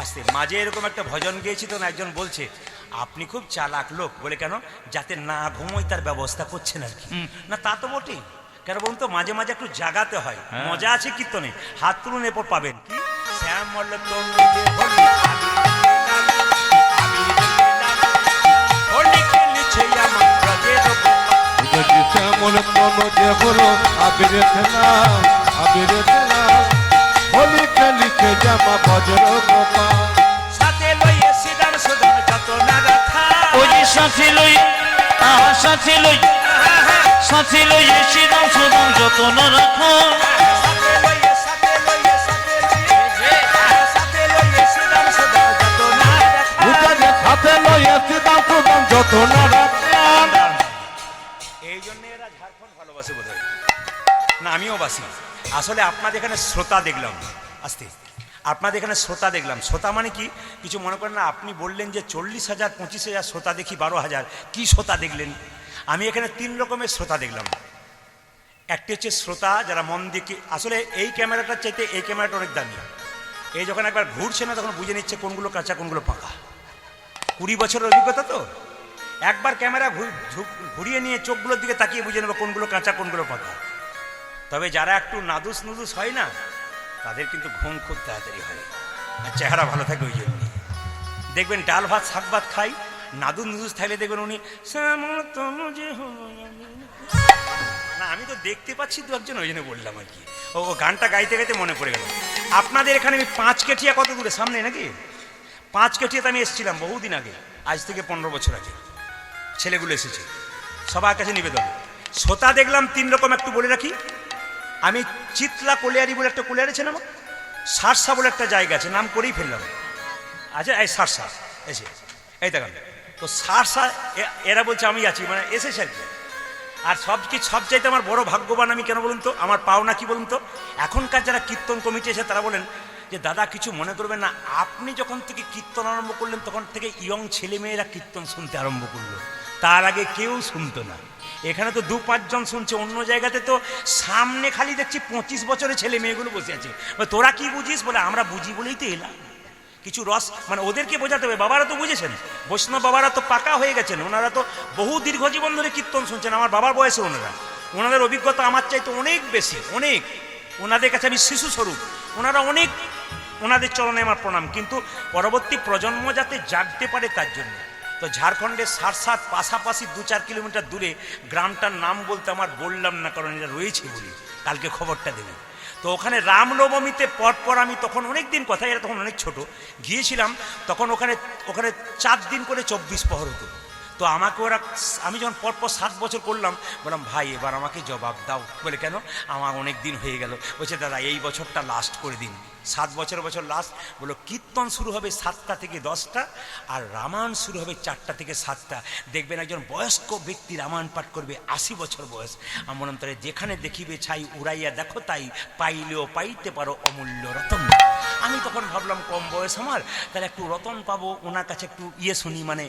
আস্তে আসতে মাঝে এরকম একটা ভজন গেয়েছি, তো একজন বলছে আপনি খুব চালাক লোক। বলে কেন? যাতে না ঘুমোয় তার ব্যবস্থা করছেন আর কি। না তা তো বটেই, কেন বলুন তো, মাঝে মাঝে একটু জাগাতে হয়। মজা আছে কীর্তনে, হাত তুলুন এরপর পাবেন কি শ্যামল তনুজে হোলি হোলি খেলেছে আমার ব্রজের গোপাল। যদি শ্যামল তনু যে হলো আবির খেলা, আবির খেলা হোলি খেলিছে জামা বজ্র গোপাল। সাথে লইয়ে শ্রীরাম সুদাম যত না রাখা, ওই যে সাথে লই সাথে লই সাথে লই শ্রীরাম সুদাম যতন রাখা। সাথে লইয়ে সাথে লইয়ে সাথে লইয়ে সাথে লইয়ে শ্রীরাম সুদাম যত না রাখা। বুঝালে সাথে লইয়া সিদাম সুদাম যত না রাখান। এই জন্য এরা ঝাড়খণ্ড ভালোবাসে বোধহয়, না আমিও বাসি। আসলে আপনাদের এখানে শ্রোতা দেখলাম, আস্তে আপনাদের এখানে শ্রোতা দেখলাম। শ্রোতা মানে কি, কিছু মনে করেন না। আপনি বললেন যে 40,000 25,000 শ্রোতা দেখি, 12,000 কি শ্রোতা দেখলেন? আমি এখানে 3 রকমের শ্রোতা দেখলাম। একটি হচ্ছে শ্রোতা যারা মন দিয়ে, আসলে এই ক্যামেরাটার চাইতে এই ক্যামেরাটা অনেক দামি। এই যখন একবার ঘুরছে না তখন বুঝে নিচ্ছে কোনগুলো কাঁচা কোনগুলো পাকা। 20 বছরের অভিজ্ঞতা তো, একবার ক্যামেরা ঘুরিয়ে নিয়ে চোখগুলোর দিকে তাকিয়ে বুঝে নেবে কোনগুলো কাঁচা কোনগুলো পাকা। তবে যারা একটু নাদুস নুদুস হয় না, তাদের কিন্তু ঘুম খুব তাড়াতাড়ি হয় আর চেহারা ভালো থাকে। ওই জন্য দেখবেন ডাল ভাত শাক ভাত খাই, নাদুস নুদুস থাকলে দেখবেন উনি না, আমি তো দেখতে পাচ্ছি দু একজন, ওই জন্য বললাম আর কি। ও গানটা গাইতে গাইতে মনে পড়ে গেল। আপনাদের এখানে আমি 5 কেঠিয়া কত দূরে সামনে নাকি? 5 কেঠিয়াতে আমি এসেছিলাম বহুদিন আগে, আজ থেকে 15 বছর আগে। ছেলেগুলো এসেছে, সবার কাছে নিবেদন। শ্রোতা দেখলাম 3 রকম, একটু বলে রাখি। আমি চিতলা কোলিয়ারি বলে একটা কোলিয়ারি আছে না, সারসা বলে একটা জায়গা আছে, নাম করেই ফেললাম। আচ্ছা এই সারসা এসে এই দেখান তো সারসা, এরা বলছে আমি আছি, মানে এসেছে আর কি। আর সব চাইতে আমার বড় ভাগ্যবান আমি, কেন বলুন তো, আমার পাওনা কি বলুন তো, এখনকার যারা কীর্তন কমিটি আছে তারা বলেন যে দাদা কিছু মনে করবেন না, আপনি যখন থেকে কীর্তন আরম্ভ করলেন তখন থেকে ইয়ং ছেলেমেয়েরা কীর্তন শুনতে আরম্ভ করলো, তার আগে কেউ শুনতো না। এখানে তো 2-5 জন শুনছে, অন্য জায়গাতে তো সামনে খালি দেখছি 25 বছরের ছেলে মেয়েগুলো বসে আছে। তোরা কি বুঝিস? বলে আমরা বুঝি বলেই তো এলাম। কিছু রস মানে ওদেরকে বোঝাতে হবে। বাবারা তো বুঝেছেন, বৈষ্ণব বাবারা তো পাকা হয়ে গেছেন, ওনারা তো বহু দীর্ঘ জীবন ধরে কীর্তন শুনছেন। আমার বাবার বয়সে ওনাদের অভিজ্ঞতা আমার চাইতে অনেক বেশি, অনেক। ওনাদের কাছে আমি শিশু স্বরূপ, ওনারা অনেক, ওনাদের চরণে আমার প্রণাম। কিন্তু পরবর্তী প্রজন্ম যাতে জাগতে পারে তার জন্য। তো ঝাড়খণ্ডের সারসার পাশাপাশি 2-4 কিলোমিটার দূরে গ্রামটার নাম বলতে আমার বললাম না, কারণ এটা রয়েছে বলি, কালকে খবরটা দেবে। তো ওখানে রামনবমীতে পরপর আমি তখন অনেক দিন, কথা এরা তখন অনেক ছোট, গিয়েছিলাম। তখন ওখানে 4 দিন করে 24 প্রহর হতো। তো আমাকে ওরা, আমি যখন পরপর 7 বছর করলাম, বললাম ভাই এবার আমাকে জবাব দাও। বলে কেন? আমার অনেক দিন হয়ে গেল। বলছে দাদা এই বছরটা লাস্ট করে দিন। 7 বছর লাস্ট। বলো কীর্তন শুরু হবে 7টা থেকে 10টা, আর রামায়ণ শুরু হবে 4টা থেকে 7টা। দেখবেন একজন বয়স্ক ব্যক্তি রামায়ণ পাঠ করবে, 80 বছর বয়স। আমি বললাম তাহলে যেখানে দেখিবে ছাই উড়াইয়া দেখো তাই, পাইলেও পাইতে পারো অমূল্য রতন। আমি তখন ভাবলাম কম বয়স আমার, তাহলে একটু রতন পাবো, ওনার কাছে একটু শুনি, মানে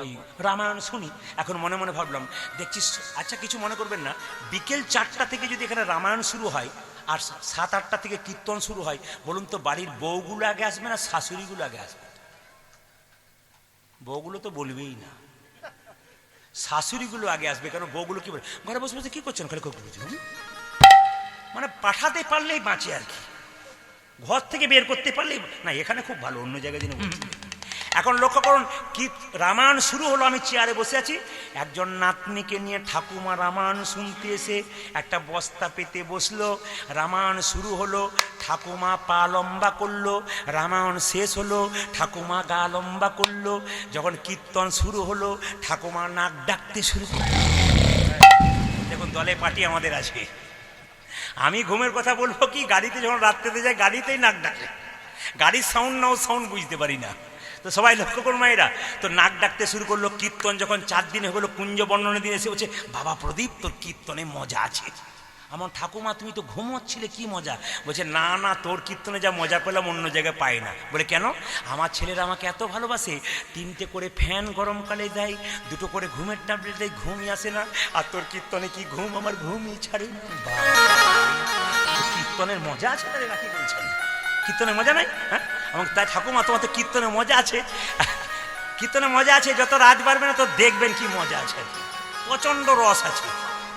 ওই রামায়ণ শুনি। এখন মনে মনে ভাবলাম, দেখছি আচ্ছা কিছু মনে করবেন না, বিকেল 4টা থেকে যদি এখানে রামায়ণ শুরু হয় আর 7-8টা থেকে কীর্তন শুরু হয়, বলুন তো বাড়ির বউগুলো আগে আসবে না শাশুড়িগুলো আগে আসবে? বউগুলো তো বলবেই না, শাশুড়িগুলো আগে আসবে। কারণ বউগুলো কি বলে, ঘরে বসে বসে কি করছেন, খালি বুঝুন, মানে পাঠাতে পারলেই বাঁচে আর কি, ঘর থেকে বের করতে পারলেই না। এখানে খুব ভালো, অন্য জায়গায় দিনে এখন লক্ষ্য করুন, কি রামায়ণ শুরু হলো, আমি চেয়ারে বসে আছি, একজন নাতনিকে নিয়ে ঠাকুমা রামায়ণ শুনতে এসে একটা বস্তা পেতে বসলো। রামায়ণ শুরু হলো, ঠাকুমা পা লম্বা করলো, রামায়ণ শেষ হলো, ঠাকুমা গা লম্বা করলো। যখন কীর্তন শুরু হলো, ঠাকুমা নাক ডাকতে শুরু করলো। দেখুন দলে পার্টি আমাদের আছে। আমি ঘুমের কথা বলবো কি, গাড়িতে যখন রাত্রেতে যাই গাড়িতেই নাক ডাকে, গাড়ির সাউন্ড নাও সাউন্ড বুঝতে পারি না। তো সবাই লক্ষ্য করুন মায়েরা, তো নাক ডাকতে শুরু করলো। কীর্তন যখন 4 দিন হয়ে গেলো, কুঞ্জ বর্ণনা দিয়ে এসে বলছে বাবা প্রদীপ তোর কীর্তনে মজা আছে। আমার ঠাকুমা তুমি তো ঘুমোচ্ছিলে, কি মজা? বলছে না না, তোর কীর্তনে যা মজা পেলাম অন্য জায়গায় পাই না। বলে কেন? আমার ছেলেরা আমাকে এত ভালোবাসে, 3টে করে ফ্যান গরমকালে দেয়, 2টো করে ঘুমের ট্যাবলেট দেয়, ঘুমই আসে না। আর তোর কীর্তনে কি ঘুম, আমার ঘুমই ছাড়ে না। কীর্তনের মজা আছে তাহলে নাকি বলছেন? কীর্তনের মজা নাই? হ্যাঁ, এবং তাই ঠাকুমা তোমার তো কীর্তনে মজা আছে, কীর্তনে মজা আছে, যত রাত বাড়বে না তো দেখবেন কি মজা আছে, প্রচণ্ড রস আছে।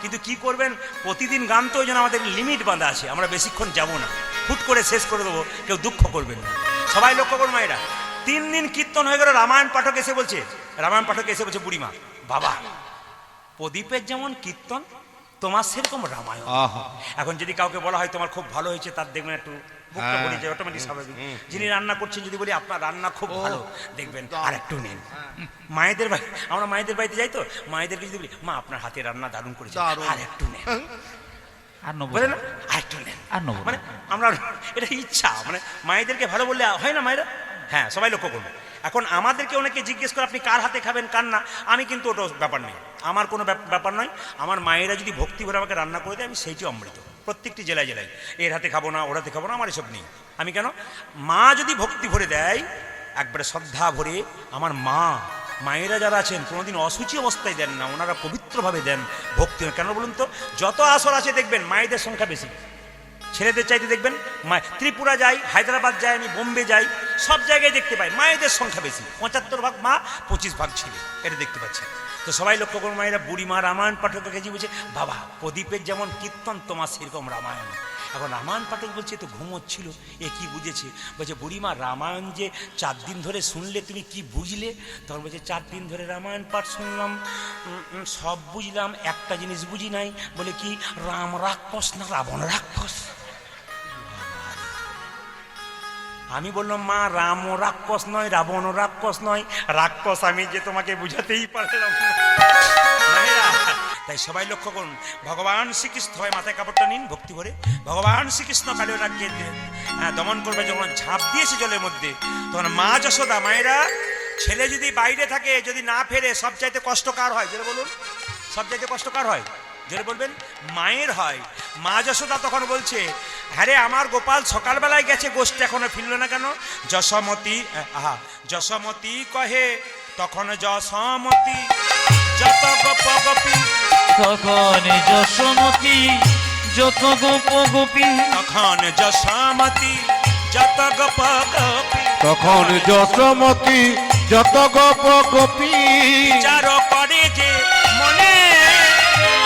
কিন্তু কি করবেন, প্রতিদিন গান তো ওই জন্য আমাদের লিমিট বাঁধা আছে, আমরা বেশিক্ষণ যাবো না, হুট করে শেষ করে দেবো, কেউ দুঃখ করবেন না। সবাই লক্ষ্য করুন মায়েরা, 3 দিন কীর্তন হয়ে গেল, রামায়ণ পাঠক এসে বলছে, রামায়ণ পাঠক এসে বলছে বুড়িমা, বাবা প্রদীপের যেমন কীর্তন তোমার সেরকম রামায়ণ। আহা। এখন যদি কাউকে বলা হয় তোমার খুব ভালো হয়েছে, তার দেখবেন একটু বুকটা ভরে যায়, অটোমেটিক স্বাভাবিক। যিনি রান্না করছেন যদি বলি আপনার রান্না খুব ভালো, দেখবেন আর একটু নেন। মায়েদের বাড়ি, আমরা মায়েদের বাড়িতে যাই তো, মায়েদেরকে যদি বলি মা আপনার হাতে রান্না দারুণ করেছে, আর একটু নেন, আর নেবো বলে না আর একটু নেন, আর নেবো মানে আমরা এটা ইচ্ছা, মানে মায়েদেরকে ভালো বললে হয় না মায়েরা। হ্যাঁ, সবাই লক্ষ্য করবে। এখন আমাদেরকে অনেকে জিজ্ঞেস করে আপনি কার হাতে খাবেন কার না, আমি কিন্তু ওটা ব্যাপার নেই, আমার কোনো ব্যাপার নয়। আমার মায়েরা যদি ভক্তি ভরে আমাকে রান্না করে দেয়, আমি সেইটি অমৃত। প্রত্যেকটি জেলায় জেলায় এর হাতে খাবো না, ওর হাতে খাবো না, আমার এসব নেই। আমি কেন, মা যদি ভক্তি ভরে দেয়, একবারে শ্রদ্ধা ভরে, আমার মা মায়েরা যারা আছেন কোনোদিন অসুচি অবস্থায় দেন না, ওনারা পবিত্রভাবে দেন ভক্তি। কেন বলুন তো, যত আসর আছে দেখবেন মায়েদের সংখ্যা বেশি, ছেলেদের চাইতে দেখবেন ত্রিপুরা যাই, হায়দ্রাবাদ যাই, আমি বোম্বে যাই, সব জায়গায় দেখতে পাই মায়েদের সংখ্যা বেশি, 75 ভাগ মা 25 ভাগ ছেলে, এটা দেখতে পাচ্ছি। তো সবাই লক্ষ্য করুন মায়েরা, বুড়িমা রামায়ণ পাঠকের কাছে বলছে বাবা প্রদীপের যেমন কীর্তন তোমার সেরকম রামায়ণ। এখন রামায়ণ পাঠক বলছে তো ঘুমোচ্ছিল, এ কি বুঝেছে, বলছে বুড়িমা রামায়ণ যে 4 দিন ধরে শুনলে তুমি কি বুঝলে, তখন বলছে 4 দিন ধরে রামায়ণ পাঠ শুনলাম, সব বুঝলাম, একটা জিনিস বুঝি নাই। বলে কি, রাম রাক্ষস না রাবণ রাক্ষস? আমি বললাম মা রাম রাক্ষস নয়, রাবণ রাক্ষস নয়, রাক্ষস আমি যে তোমাকে বুঝাতেই পারলাম না। তাই সবাই লক্ষ্য করুন, ভগবান শ্রীকৃষ্ণ, হয় মাথায় কাপড়টা নিন ভক্তি ভরে, ভগবান শ্রীকৃষ্ণ কালীয় রাজ্যে দমন করবে, যখন ঝাঁপ দিয়েছে জলের মধ্যে, তখন মা যশোদা, মায়েরা ছেলে যদি বাইরে থাকে, যদি না ফেরে, সবচাইতে কষ্ট কার হয় জোরে বলুন, সবচাইতে কষ্ট কার হয় জোরে বলবেন? মায়ের হয়। মা যশোদা তখন বলছে, হ্যাঁ রে আমার গোপাল সকালবেলায় গেছে, গোষ্ঠী এখনো ফিরল না কেন? যশোমতী, যশোমতী কহে তখন যশোমতী যত গোপ গোপী, তখন যশোমতী যত গোপ গোপী, তখন যশোমতী যত গোপ গোপী, তখন যশোমতী যত গোপ গোপী, বিচার করে যে মনে,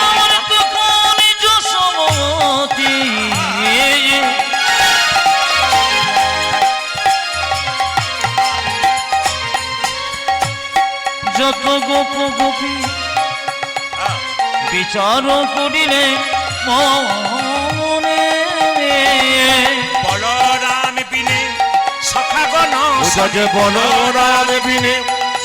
আমার তখন যশোমতী যত গোপ গোপী, বিচার করিলে মনে, বলরাম বিনে সখাগণ, যে বলরাম বিনে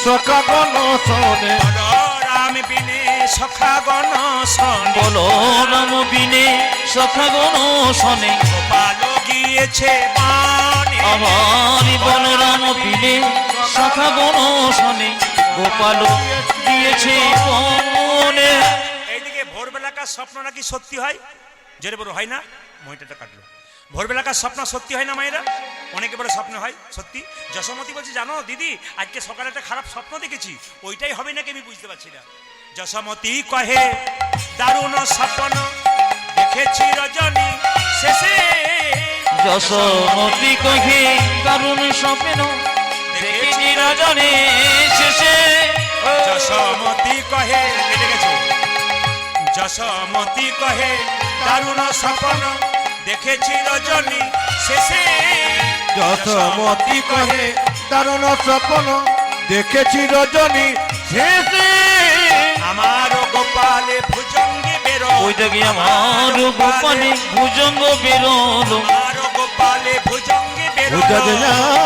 সখাগণ শোনে, বলরাম বিনে সখাগণ শোনে, বলরাম বিনে সখাগণ শোনে, গোপাল গিয়েছে বানে, আমার বলরাম বিনে সখাগণ শোনে, গোপাল দিয়েছে বনে। এইদিকে ভোরবেলাকার স্বপ্ন নাকি সত্যি হয়, জোরে বড় হয় না, মহিটাটা কাটলো। ভোরবেলাকার স্বপ্ন সত্যি হয় না মায়েরা? অনেকে বলে স্বপ্ন হয় সত্যি। যশোমতী বলছে জানো দিদি, আজকে সকালে একটা খারাপ স্বপ্ন দেখেছি, ওইটাই হবে নাকি আমি বুঝতে পারছি না। যশোমতী কহে দারুণ স্বপ্ন দেখেছি রজনী শেষে, যশোমতী কহে দারুণ স্বপ্ন দেখেছি রজনী শেষে, যশোমতী কহে, কেটে গেছে, যশোমতী কহে দারুণ স্বপ্ন দেখেছি রজনী শেষে, যশোমতী কহে দারুণ স্বপ্ন দেখেছি রজনী শেষে, আমার গোপালে ভুজঙ্গে বেরো, ওই দেখি আমার গোপালে ভুজঙ্গ বেরোলো, আমার গোপালে ভুজঙ্গে বেরো,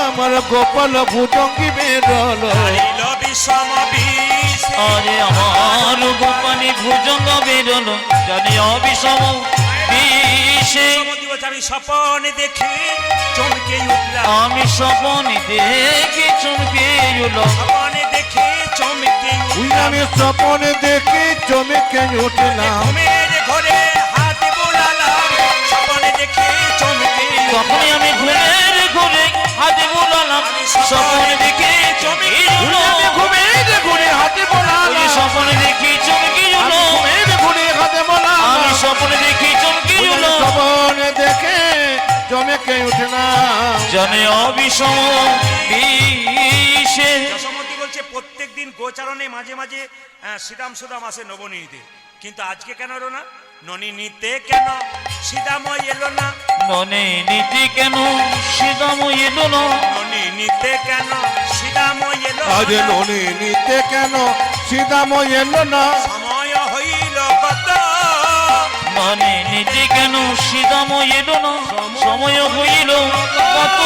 আমার গোপাল ভুজঙ্গি বেরোলো, হারিল বিষম বিষ, আরে আমার গোপালে ভুজঙ্গ বেরোলো, জানি অবিষম বিষে, আমি স্বপনে দেখে চমকে উঠলাম, আমি স্বপনে দেখে চমকে উঠলাম, স্বপনে দেখে চমকে আমি স্বপনে দেখি চমকে উঠলাম, ঘুমের ঘরে হাত বোলালাম, স্বপনে দেখে চমকে তখনই আমি ঘুমের ঘুরে হাতে বোলালাম, স্বপনে দেখে চমকে উঠলাম, ঘুমের ঘুরে হাতে ওই বোলালাম, স্বপনে দেখি চমকে উঠলাম, ঘুমের ঘুরে হাতে বোলালাম, আমি স্বপনে দেখি চমকে উঠলাম, স্বপনে দেখে চমকে উঠে না জানে অবিষম বিষে। যশোমতী বলছে প্রত্যেক দিন গোচারণে মাঝে মাঝে শ্রীরাম সুদাম আসে নবনীতে, কিন্তু আজকে কেন এলো না? ননী নিতে কেন সীতাময় এলো না? ননে নীতি কেন সীতাম এলো না? ননী নিতে কেন সীতাময় এলো আজ না? ননি নিতে কেন সীতাময় এলো না সময় হইল কত, ননে নীতি কেন সীতাম এলো না? সময় হইল কত।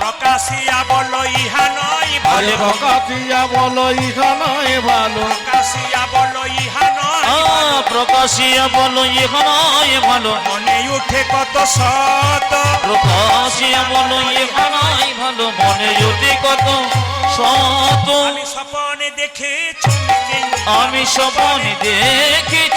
প্রকাশিয়া বল ইহা নয় আরে ভালো, বকাতিয়া বলো ইহা নয় ভালো প্রকাশিয়া বল ইহা নয় ভালো। প্রকাশিয়া বলো ইহানায় ভালো, মনে উঠে কত শত, প্রকাশিয়া বলো ইহানায় ভালো, মনে যদি কত শত। আমি স্বপনে দেখে চমকে উঠলাম, আমি স্বপনে দেখি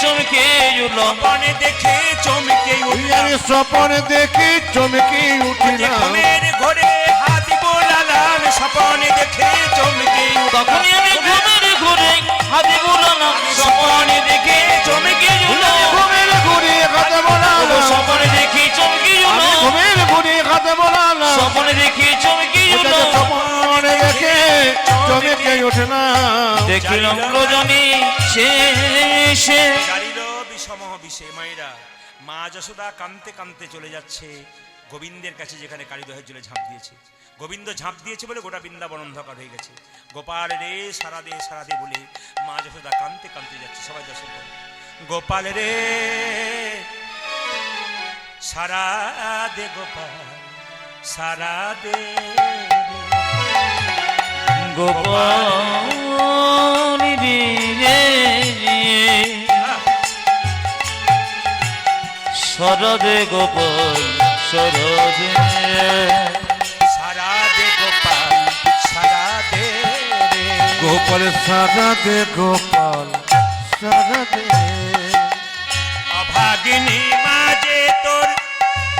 চমকে উঠলাম, স্বপনে দেখে চমকে উঠলাম। আমি স্বপন দেখি চমকি উঠিলাম ঘুমের ঘরে হাত বোলালাম, স্বপনে দেখে চমকে উঠলাম। তখনই আমি ঘুমের ঘুরে হাতে বোলালাম, স্বপনে দেখে চমকে উঠলাম। ঘুমের ঘুরে খাতে বলালো স্বপনে দেখি চমকে আমি উঠলাম, ঘুমের ঘুরে খাতে বলালো স্বপনে দেখি চমকে উঠলাম। স্বপনে দেখে চমকে উঠে না দেখিলাম রজনী শেষে। চারিল বিষম বিষে মায়েরা, মা যশোদা কাঁদতে কাঁদতে চলে যাচ্ছে গোবিন্দের কাছে, যেখানে কালীদহের জলে ঝাঁপ দিয়েছে। গোবিন্দ ঝাঁপ দিয়েছে বলে গোটা বৃন্দাবন অন্ধকার হয়ে গেছে। গোপাল রে সারা দে বলে মা যশোদা কাঁদতে কাঁদতে যাচ্ছে। সবাই দর্শন করো। গোপাল রে সারা দে গোপাল সারা দে, গোপাল রে শরদে গোপাল শরদে, সারা দে গোপাল সারা দে রে। গোপাল সারা দে গোপাল সারা দে অভাগিনী মাঝে তোর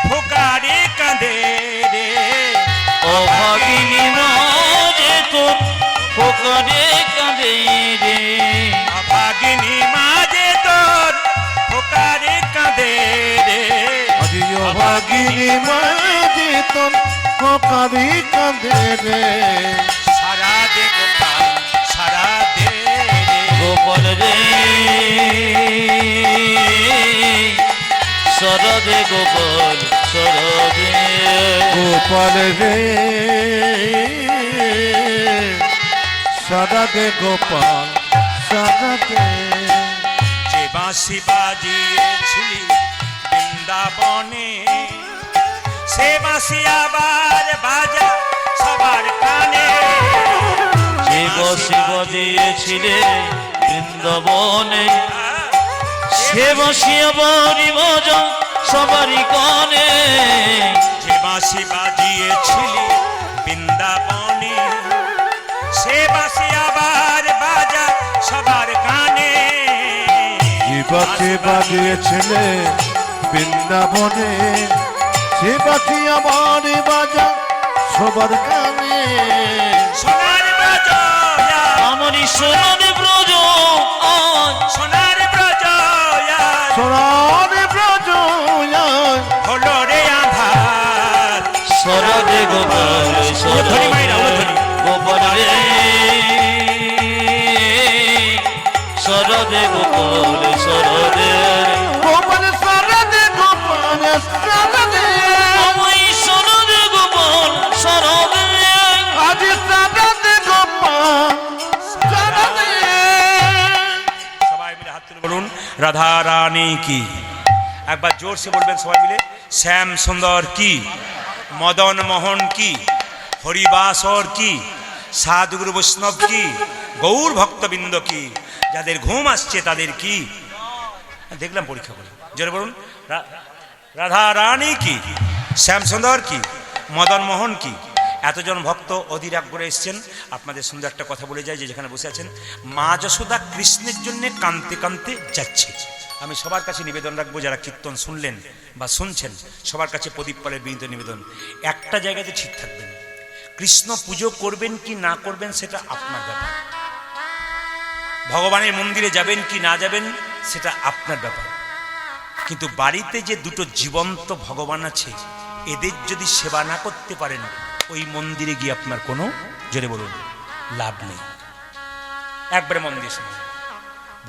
ফোকারে কাঁদে রে, অভাগিনী মাঝে তোর ফোকরে কাঁদে রে। অভাগিনী মাঝে তোর ফোকারে কাঁদে রে। আজি অভাগিনী মাঝে তোর ফোকারি কাঁদে রে সারা দে গোপাল সারা দে রে। গোপাল রে শরদে গোপাল শরদে, গোপাল রে সারা দে গোপাল সারা দে যে বাঁশি বাজিয়েছিলি বৃন্দাবনে, সে বাঁশি আবার বাজা সবার কানে। যে বসে বজিয়েছিলে বৃন্দাবনে, সে বসিয়া বরি মজা সবারই কানে। যে বাঁশি বাজিয়েছিলি বৃন্দাবনে, সে বাঁশি আবার বাজা সবার কানে। জীবাকে বাজিয়েছিলে বৃন্দাবনে সে বাকি আমার বাজা সবার কানে সোনার ব্রজ আমারই সোনার ব্রজ আজ, সোনার ব্রজ সোনার ব্রজ হলো রে আধার। শরদে গোপাল উলুধ্বনি মাইরা, শরদে উলুধ্বনি। গোপাল রে শরদে গোপাল শরদে, গোপাল সারা দে গোপাল সারা দে আমায় শরদে গোপাল শরদে, আজ সারা দে গোপাল সারা দে সবাই মিলে হাত তুলে বলুন রাধা রানী কি। একবার জোর সে বলবেন সবাই মিলে, শ্যাম সুন্দর কি, মদন মোহন কি, হরিবাসর কি, সাধুগুরু বৈষ্ণব কি, গৌর ভক্তবৃন্দ কি, যাদের ঘুম আসছে তাদের কি। দেখলাম পরীক্ষা করে জোরে বলুন রাধা রানী কি, শ্যাম সুন্দর কি, মদন মোহন কি। এতজন ভক্ত অধীর আগ্রহে এসছেন। আপনাদের সুন্দর একটা কথা বলে যায়, যে যেখানে বসে আছেন, মা যশোদা কৃষ্ণের জন্য কাঁদতে কাঁদতে যাচ্ছে। আমি সবার কাছে নিবেদন রাখবো, যারা কীর্তন শুনলেন বা শুনছেন, সবার কাছে প্রদীপ পালের বিনীত নিবেদন, একটা জায়গাতে ঠিক থাকবেন। কৃষ্ণ পুজো করবেন কি না করবেন সেটা আপনার ব্যাপার, ভগবানের মন্দিরে যাবেন কি না যাবেন সেটা আপনার ব্যাপার, কিন্তু বাড়িতে যে দুটো জীবন্ত ভগবান আছে এদের যদি সেবা না করতে পারেন, ওই মন্দিরে গিয়ে আপনার কোনো, জোরে বলুন, লাভ নেই। একবারে মন দিয়ে শুনুন।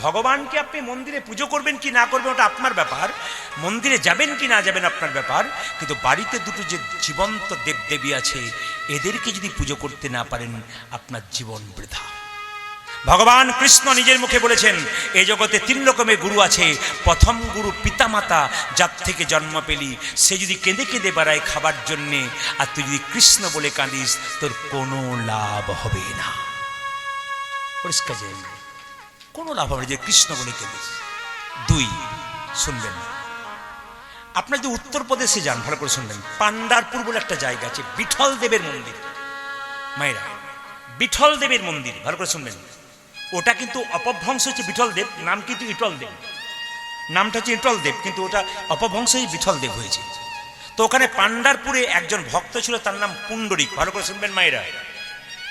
ভগবানকে আপনি মন্দিরে পুজো করবেন কি না করবেন ওটা আপনার ব্যাপার, মন্দিরে যাবেন কি না যাবেন আপনার ব্যাপার, কিন্তু বাড়িতে দুটো যে জীবন্ত দেবদেবী আছে এদেরকে যদি পুজো করতে না পারেন আপনার জীবন বৃথা। ভগবান কৃষ্ণ নিজের মুখে বলেছেন এই জগতে 3 রকমের গুরু আছে। প্রথম গুরু পিতামাতা, যার থেকে জন্ম পেলি, সে যদি কেঁদে কেঁদে বেড়ায় খাবার জন্যে, আর তুই যদি কৃষ্ণ বলে কাঁদিস তোর কোনো লাভ হবে না। পরিষ্কার যে কোনো লাভ হবে না যে কৃষ্ণ বলে কেঁদিস। 2, শুনবেন, আপনার যদি উত্তরপ্রদেশে যান, ভালো করে শুনবেন, পান্ডারপুর বলে একটা জায়গা আছে, বিঠল দেবের মন্দির। মায়েরা, বিঠল দেবের মন্দির, ভালো করে শুনবেন, ওটা কিন্তু অপভ্রংশ হচ্ছে বিঠল দেব, নাম কিন্তু ইটল দেব, নামটা হচ্ছে ইটল দেব, কিন্তু ওটা অপভ্রংশ হয়ে বিঠল দেব হয়েছে। তো ওখানে পান্ডারপুরে একজন ভক্ত ছিল, তার নাম পুণ্ডরিক। ভালো করে শুনবেন মায়েরা,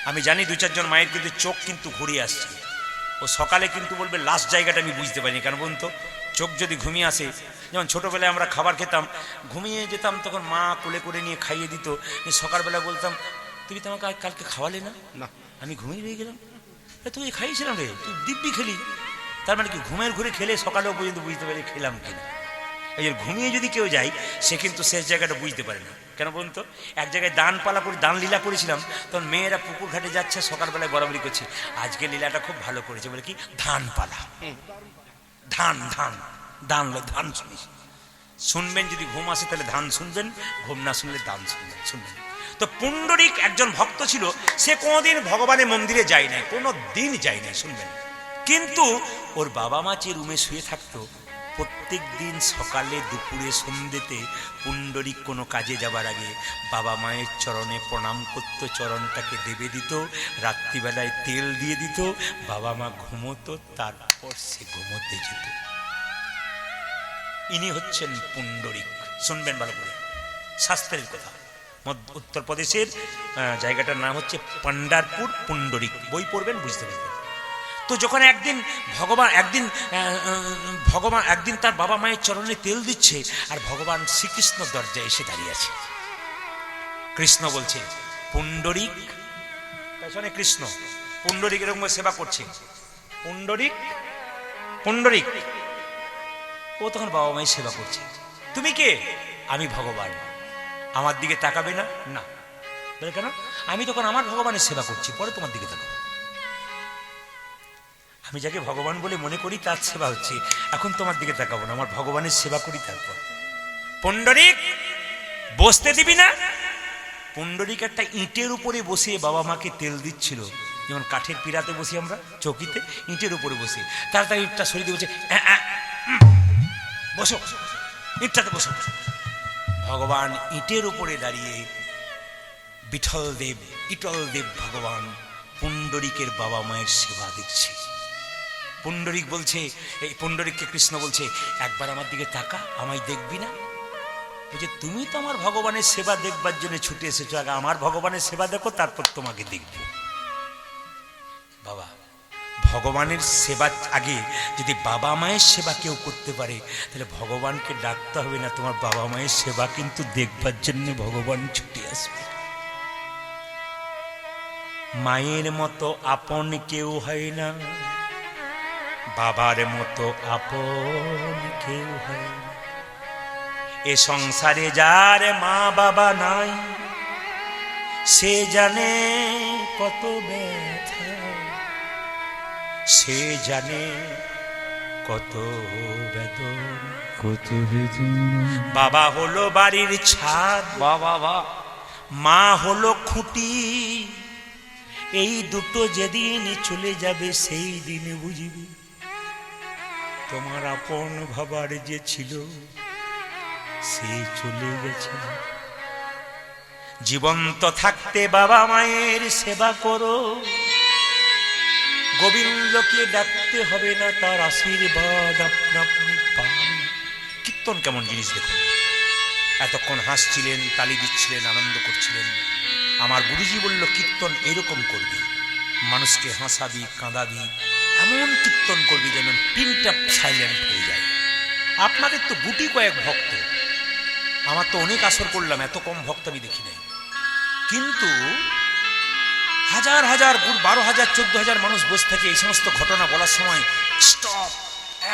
আমি জানি 2-4 জন মায়ের কিন্তু চোখ কিন্তু ঘুরিয়ে আসছে। ও সকালে কিন্তু বলবে লাস্ট জায়গাটা আমি বুঝতে পারিনি, কেন বলুন তো, চোখ যদি ঘুমিয়ে আসে, যেমন ছোটোবেলায় আমরা খাবার খেতাম, ঘুমিয়ে যেতাম, তখন মা কোলে করে নিয়ে খাইয়ে দিত, সকালবেলা বলতাম তুমি তো আমাকে কালকে খাওয়ালে না, না আমি ঘুমিয়ে রয়ে গেলাম, তুই খাইয়েছিলাম রে, তুই দিব্যি খেলি, তার মানে কি ঘুমের ঘুরে খেলে সকালেও পর্যন্ত বুঝতে পারি খেলাম কিনা। এই যে ঘুমিয়ে যদি কেউ যায় সে কিন্তু শেষ জায়গাটা বুঝতে পারে না, কেন বলুন তো, এক জায়গায় দান পালা করে দান লীলা করেছিলাম, তখন মেয়েরা পুকুর ঘাটে যাচ্ছে, সকালবেলায় বরাবরি করছে, আজকে লীলাটা খুব ভালো করেছে, বলে কি ধান পালা, ধান ধান দান ধান শুনিস, শুনবেন, যদি ঘুম আসে তাহলে ধান শুনবেন, ঘুম না শুনলে দান শুনবেন, শুনবেন। তো পুণ্ডরিক একজন ভক্ত ছিল, সে কোনোদিন ভগবানের মন্দিরে যায় নাই, কোনো দিন যায় নাই, শুনবেন, কিন্তু ওর বাবা মা যে রুমে শুয়ে থাকতো, প্রত্যেক দিন সকালে দুপুরে সন্ধ্যেতে পুণ্ডরিক কোনো কাজে যাবার আগে বাবা মায়ের চরণে প্রণাম করতো, চরণটাকে দেবে দিত, রাত্রিবেলায় তেল দিয়ে দিত, বাবা মা ঘুমোতো, তারপর সে ঘুমোতে যেত। ইনি হচ্ছেন পুণ্ডরিক, শুনবেন ভালো করে, শাস্ত্রের কথা। উত্তরপ্রদেশের জায়গাটার নাম হচ্ছে পান্ডারপুর, পুণ্ডরিক, বই পড়বেন বুঝতে পারবেন। তো যখন একদিন একদিন তার বাবা মায়ের চরণে তেল দিচ্ছে, আর ভগবান শ্রীকৃষ্ণ দরজায় এসে দাঁড়িয়ে আছে। কৃষ্ণ বলছে পুণ্ডরিক, পেছনে কৃষ্ণ, পুণ্ডরিক এরকম সেবা করছে, পুণ্ডরিক পুণ্ডরিক, ও তখন বাবা মায়ের সেবা করছে। তুমি কে? আমি ভগবান। আমার দিকে তাকাবে না? না। বলে কেন? আমি তখন আমার ভগবানের সেবা করছি, পরে তোমার দিকে তাকাবো। আমি যাকে ভগবান বলে মনে করি তার সেবা হচ্ছে, এখন তোমার দিকে তাকাবো না, আমার ভগবানের সেবা করি তারপর। পুণ্ডরিক বসতে দিবি না? পুণ্ডরিক একটা ইটের উপরে বসে বাবা মাকে তেল দিচ্ছিল, যেমন কাঠের পিড়াতে বসি আমরা চৌকিতে, ইটের উপরে বসে, তাড়াতাড়ি ইটটা সরিয়ে দিয়ে বলছে বসো, ইটটাতে বসো। ভগবান ইটের উপরে দাঁড়িয়ে, বিঠল দেব, ইটল দেব ভগবান পুণ্ডরিকের বাবা মায়ের সেবা দিচ্ছে। পুণ্ডরিক বলছে, এই পুণ্ডরিককে কৃষ্ণ বলছে, একবার আমার দিকে তাকা, আমায় দেখবি না? বলছে তুমি তো আমার ভগবানের সেবা দেখবার জন্য ছুটে এসেছো, আগে আমার ভগবানের সেবা দেখো, তারপর তোমাকে দেখব। বাবা, ভগবানের সেবা আগে যদি বাবা মায়ের সেবা কেউ করতে পারে, তাহলে ভগবানকে ডাকতে হবে না, তোমার বাবা মায়ের সেবা কিন্তু দেখবার জন্য ভগবান ছুটে আসবে। মায়ের মতো আপন কেউ হয় না, বাবার মতো আপন কেউ হয় না। এ সংসারে যার মা বাবা নাই, সে জানে কত ব্যথা, সে জানে কত বেদনা, কত বেদনা। বাবা হলো বাড়ির ছাদ, বাবা, মা হলো খুঁটি, এই দুটো যেদিন চলে যাবে সেই দিন বুঝবি তোমার আপন ভাবার যে ছিল সে চলে গেছে। জীবন্ত থাকতে বাবা মায়ের সেবা করো, গোবিন্দকে ডাকতে হবে না, তার আশীর্বাদ আপনা আপনি পান। কীর্তন কেমন জিনিস দেখুন, এতক্ষণ হাসছিলেন, তালি দিচ্ছিলেন, আনন্দ করছিলেন। আমার গুরুজি বলল কীর্তন এরকম করবি, মানুষকে হাসাবি, কাঁদাবি, এমন কীর্তন করবি যেন পিনটা সাইলেন্ট হয়ে যায়। আপনাদের তো গুটি কয়েক ভক্ত, আমার তো অনেক আসর করলাম, এত কম ভক্ত আমি দেখি নাই। কিন্তু হাজার হাজার 12,000 14,000 মানুষ বসে থাকে, এই সমস্ত ঘটনা বলার সময় স্টপ,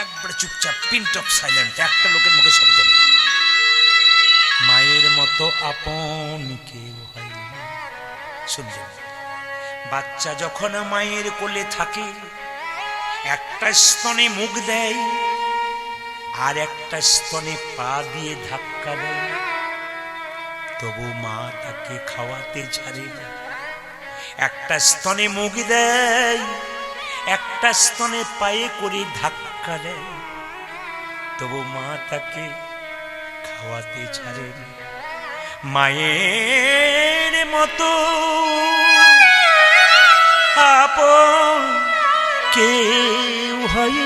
একবারে চুপচাপ, পিন্ট অফ সাইলেন্ট, একটা লোকের মুখে শব্দ নেই। মায়ের মতো আপন কেউ হয় না। শুনলেন, বাচ্চা যখন মায়ের কোলে থাকে, একটা স্তনে মুখ দেয় আর একটা স্তনে পা দিয়ে ধাক্কা দেয়, তবু মা তাকে খাওয়াতে ছাড়ে না। একটা স্তনে মুখ দেয়, একটা স্তনে পায়ে করে ধাক্কা দেয়, তবু মা তাকে খাওয়াতে ছাড়ে না। মায়ের মতো আপন কেউ হয়